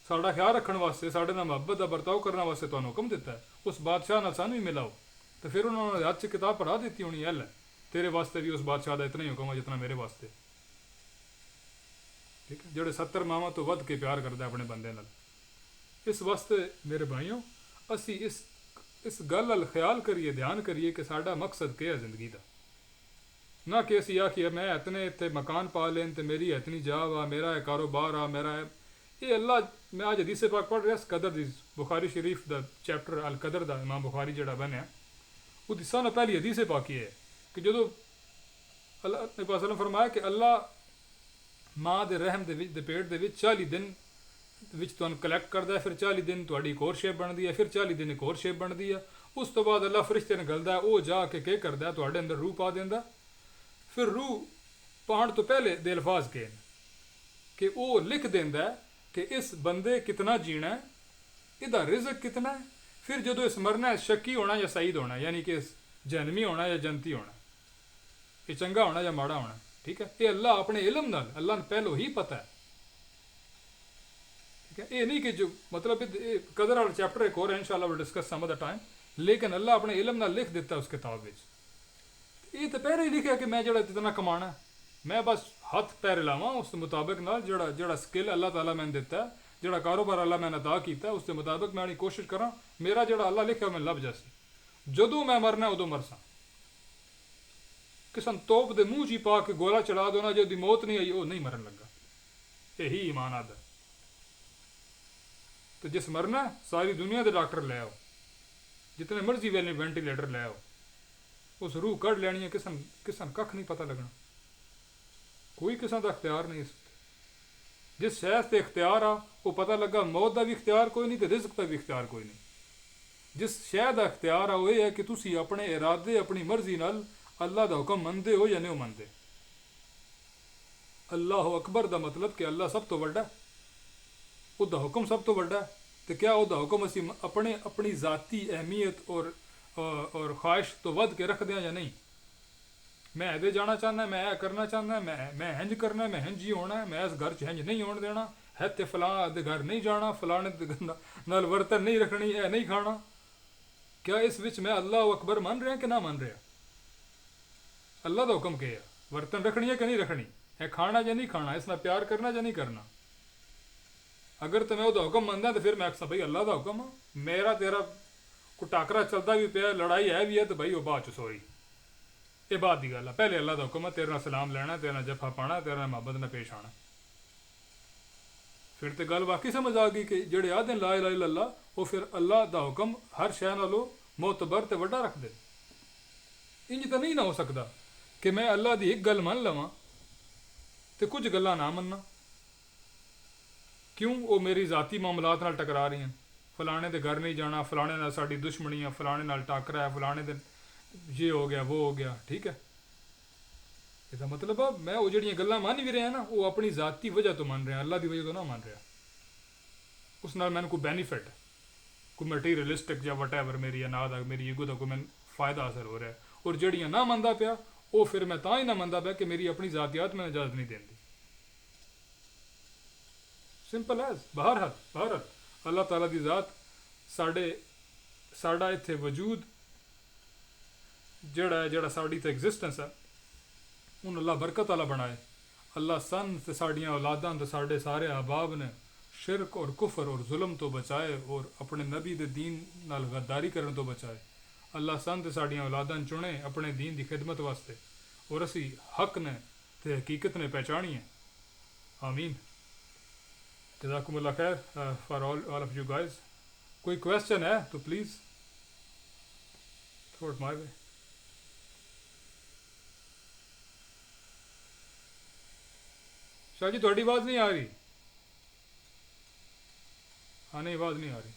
ਸਾਡਾ ਖਿਆਲ ਰੱਖਣ ਵਾਸਤੇ, ਸਾਡੇ ਨਾਲ ਮੁਹੱਬਤ ਦਾ ਵਰਤਾਓ ਕਰਨ ਵਾਸਤੇ ਤੁਹਾਨੂੰ ਹੁਕਮ ਦਿੱਤਾ ਹੈ, ਉਸ ਬਾਦਸ਼ਾਹ ਨਾਲ ਸਾਨੂੰ ਵੀ ਮਿਲਾਓ। ਤੇ ਫਿਰ ਉਹਨਾਂ ਨੇ ਹੱਥ 'ਚ ਕਿਤਾਬ ਪੜ੍ਹਾ ਦਿੱਤੀ ਹੋਣੀ, ਹੈ ਤੇਰੇ ਵਾਸਤੇ ਵੀ ਉਸ ਬਾਦਸ਼ਾਹ ਦਾ ਇਤਨਾ ਹੀ ਹੁਕਮ ਹੈ ਜਿਤਨਾ ਮੇਰੇ ਵਾਸਤੇ, ਠੀਕ ਹੈ, ਜਿਹੜੇ 70 ਮਾਵਾਂ ਤੋਂ ਵੱਧ ਕੇ ਪਿਆਰ ਕਰਦਾ ਆਪਣੇ ਬੰਦੇ ਨਾਲ। ਇਸ ਵਾਸਤੇ ਮੇਰੇ ਭਾਈਓ ਅਸੀਂ ਇਸ ਗੱਲ ਵੱਲ ਖਿਆਲ ਕਰੀਏ, ਧਿਆਨ ਕਰੀਏ ਕਿ ਸਾਡਾ ਮਕਸਦ ਕੀ ਹੈ ਜ਼ਿੰਦਗੀ ਦਾ। ਨਾ ਕਿ ਅਸੀਂ ਆਖੀਏ ਮੈਂ ਇਤਨੇ ਇੱਥੇ ਮਕਾਨ ਪਾ ਲੈਣ ਤੇ ਮੇਰੀ ਇਤਨੀ ਜਾਬ ਆ, ਮੇਰਾ ਇਹ ਕਾਰੋਬਾਰ ਆ, ਮੇਰਾ ਇਹ ਅੱਲਾ। ਮੈਂ ਅੱਜ ਹਦੀਸ ਪਾਕ ਪੜ੍ਹ ਰਿਹਾ ਇਸ ਕਦਰ ਦੀ, ਬੁਖਾਰੀ ਸ਼ਰੀਫ ਦਾ ਚੈਪਟਰ ਅਲ ਕਦਰ ਦਾ, ਇਮਾਮ ਬੁਖਾਰੀ ਜਿਹੜਾ ਬਣਿਆ ਉਹਦੀ ਸਾਰਿਆਂ ਨਾਲੋਂ ਪਹਿਲੀ ਹਦੀਸ ਪਾਕ ਇਹ ਹੈ ਕਿ ਜਦੋਂ ਅੱਲਾਹ ਨੇ ਪਾਕ ਫਰਮਾਇਆ ਕਿ ਅੱਲਾ ਮਾਂ ਦੇ ਰਹਿਮ ਦੇ ਵਿੱਚ, ਦੇ ਪੇਟ ਦੇ ਵਿੱਚ 40 ਦਿਨ ਵਿੱਚ ਤੁਹਾਨੂੰ ਕਲੈਕਟ ਕਰਦਾ ਹੈ, ਫਿਰ 40 ਦਿਨ ਤੁਹਾਡੀ ਇੱਕ ਹੋਰ ਸ਼ੇਪ ਬਣਦੀ ਹੈ, ਫਿਰ 40 ਦਿਨ ਇੱਕ ਹੋਰ ਸ਼ੇਪ ਬਣਦੀ ਹੈ। ਉਸ ਤੋਂ ਬਾਅਦ ਅੱਲਾ ਫਰਿਸ਼ਤੇ ਨੂੰ ਘੱਲਦਾ, ਉਹ ਜਾ ਕੇ ਕੀ ਕਰਦਾ, ਤੁਹਾਡੇ ਅੰਦਰ ਰੂਹ ਪਾ ਦਿੰਦਾ। ਫਿਰ ਰੂਹ ਪਾਉਣ ਤੋਂ ਪਹਿਲੇ ਦੇ ਅਲਫਾਜ਼ ਕੇ ਕਿ ਉਹ ਲਿਖ ਦਿੰਦਾ ਕਿ ਇਸ ਬੰਦੇ ਕਿਤਨਾ ਜੀਣਾ ਹੈ, ਇਹਦਾ ਰਿਜ਼ਕ ਕਿਤਨਾ ਹੈ, ਫਿਰ ਜਦੋਂ ਇਸ ਮਰਨਾ ਹੈ ਸ਼ੱਕੀ ਹੋਣਾ ਜਾਂ ਸਈਦ ਹੋਣਾ, ਯਾਨੀ ਕਿ ਇਸ ਜਨਮੀ ਹੋਣਾ ਜਾਂ ਜਨਤੀ ਹੋਣਾ, ਇਹ ਚੰਗਾ ਹੋਣਾ ਜਾਂ ਮਾੜਾ ਹੋਣਾ, ਠੀਕ ਹੈ। ਇਹ ਅੱਲਾ ਆਪਣੇ ਇਲਮ ਨਾਲ, ਅੱਲਾ ਨੂੰ ਪਹਿਲੋਂ ਹੀ ਪਤਾ ਹੈ, ਠੀਕ ਹੈ। ਇਹ ਨਹੀਂ ਕਿ ਜੋ ਮਤਲਬ ਇਹ ਕਦਰ ਵਾਲਾ ਚੈਪਟਰ ਇੱਕ ਹੋਰ ਹੈ, ਇਨਸ਼ਾਅੱਲਾ will discuss sum other time, ਲੇਕਿਨ ਅੱਲਾ ਆਪਣੇ ਇਲਮ ਨਾਲ ਲਿਖ ਦਿੱਤਾ ਉਸ ਕਿਤਾਬ ਵਿੱਚ। ਇਹ ਤਾਂ ਪਹਿਲਾਂ ਹੀ ਲਿਖਿਆ ਕਿ ਮੈਂ ਜਿਹੜਾ ਜਿਤਨਾ ਕਮਾਣਾ, ਮੈਂ ਬਸ ਹੱਥ ਪੈਰ ਲਾਵਾਂ ਉਸ ਦੇ ਮੁਤਾਬਕ ਨਾਲ, ਜਿਹੜਾ ਸਕਿੱਲ ਅੱਲਾ ਤਾਲਾ ਮੈਨੂੰ ਦਿੱਤਾ, ਜਿਹੜਾ ਕਾਰੋਬਾਰ ਅੱਲਾ ਮੈਨੂੰ ਅਤਾ ਕੀਤਾ, ਉਸ ਦੇ ਮੁਤਾਬਕ ਮੈਂ ਆਪਣੀ ਕੋਸ਼ਿਸ਼ ਕਰਾਂ ਮੇਰਾ ਜਿਹੜਾ ਅੱਲਾ ਲਿਖਿਆ ਮੈਂ ਲੱਭ ਜਾਸੀ। ਜਦੋਂ ਮੈਂ ਮਰਨਾ ਉਦੋਂ ਮਰਸਾਂ, ਕਿਸੇ ਨੂੰ ਤੋਪ ਦੇ ਮੂੰਹ 'ਚ ਹੀ ਪਾ ਕੇ ਗੋਲਾ ਚਲਾ ਦੋ ਨਾ, ਜੇ ਉਹਦੀ ਮੌਤ ਨਹੀਂ ਆਈ ਉਹ ਨਹੀਂ ਮਰਨ ਲੱਗਾ। ਇਹੀ ਈਮਾਨ ਆਦਾ। ਤੇ ਜਿਸ ਮਰਨਾ ਸਾਰੀ ਦੁਨੀਆ ਦੇ ਡਾਕਟਰ ਲੈ ਆਓ, ਜਿਤਨੇ ਮਰਜ਼ੀ ਵੇਲੇ ਵੈਂਟੀਲੇਟਰ ਲੈ ਆਓ, ਉਸ ਰੂਹ ਕੱਢ ਲੈਣੀ ਹੈ, ਕਿਸੇ ਨੂੰ ਕੱਖ ਨਹੀਂ ਪਤਾ ਲੱਗਣਾ, ਕੋਈ ਕਿਸੇ ਦਾ ਅਖਤਿਆਰ ਨਹੀਂ ਇਸ। जिस शै ते इख्तियार आ वो पता लगा मौत का भी इख्तियार कोई नहीं तो रिज़्क का भी इख्तियार कोई नहीं। जिस शै का इख्तियार आ वो ये है कि तुसी अपने इरादे अपनी मर्जी नाल अल्लाह का हुक्म मनते हो या नहीं मनते। अल्लाह अकबर का मतलब कि अल्लाह सब तो वड्डा, उसका हुक्म सब तो वड्डा। तो क्या उसका हुक्म असी अपने अपनी ज़ाती अहमियत और ख्वाहिश तो वध के रख दें या नहीं। मैं एदे जाना चाहना, मैं यह करना चाहना, मैं हिंज करना, मैं हिंज ही होना, मैं इस घर च हिंज नहीं होने देना है, तो फलां दे घर नहीं जाना, फलाने नाल वर्तन नहीं रखनी, यह नहीं खाना। क्या इस विच मैं अल्लाह अकबर मन रहा कि ना मन रहा? अल्लाह का हुक्म क्या है, वर्तन रखनी है कि नहीं रखनी है, खाना या नहीं खाना, इसना प्यार करना या नहीं करना। अगर तो मैं उसका हुक्म मनदा तो फिर मैं आखसा भाई अल्लाह का हुक्म है, मेरा तेरा को टाकरा चलता भी पे, लड़ाई है भी है तो भाई वो बाद च सोई, ये बात की गल है। पहले अल्लाह का हुक्म है, तेरे सलाम लेना, तेरा जफा पाना, तेरा मोहब्बत न पेश आना। फिर तो गल वाकई समझ आ गई कि जेड़े आदे ला इलाहा इल्लल्लाह वो फिर अल्लाह का हुक्म हर शै नालों मोतबर ते वड्डा रख दे। इंज तो नहीं ना हो सकता कि मैं अल्लाह की एक गल मन लवां तो कुछ गल्लां ना मन्ना। क्यों? वो मेरी ज़ाती मामलात नाल टकरा रही हैं। फलाने दे घर नहीं जाना, फलाने नाल साड़ी दुश्मनी है, फलाने नाल टाकरा है, फलाने दिन ये हो गया वो हो गया, ठीक है। इसका मतलब है मैं वो जड़ियाँ गल्लां मान भी रहा ना वो अपनी ज़ाती वजह तो मान रहे हैं, अल्लाह की वजह तो ना मान रहा। उस नाल मैंने कोई बेनीफिट कोई मटीरियलिस्टिक या वट एवर मेरी अनाद मेरी ईगो का कोई मैं फ़ायदा हासिल हो रहा है। और जड़ियाँ ना मनदा पिया वो फिर मैं तां ही ना मनदा पिया कि मेरी अपनी ज़ातियात मैंने इजाज़त नहीं देती। सिंपल एज बहरहाल अल्लाह ताला की ज़ात साड़ा इत्थे वजूद जड़ा है, जड़ा साड़ी ते एग्जिस्टेंस है, हूँ अल्लाह बरकत वाला बनाए। अल्लाह सन ते साड़ियाँ औलादां ते साढ़े सारे अहबाब ने शिरक और कुफर और जुल्म तो बचाए और अपने नबी दे दीन नाल गद्दारी करने तो बचाए। अल्लाह सन ते साड़ियाँ औलादां चुने अपने दीन की खिदमत वास्ते और असी हक ने ते हकीकत ने पहचानिए। आमीन। जज़ाकुमुल्लाह खैर for all of you guys. कोई क्वेश्चन है तो please throw it my way. Shah ji थोड़ी आवाज़ नहीं आ रही? हाँ नहीं आवाज़ नहीं आ रही।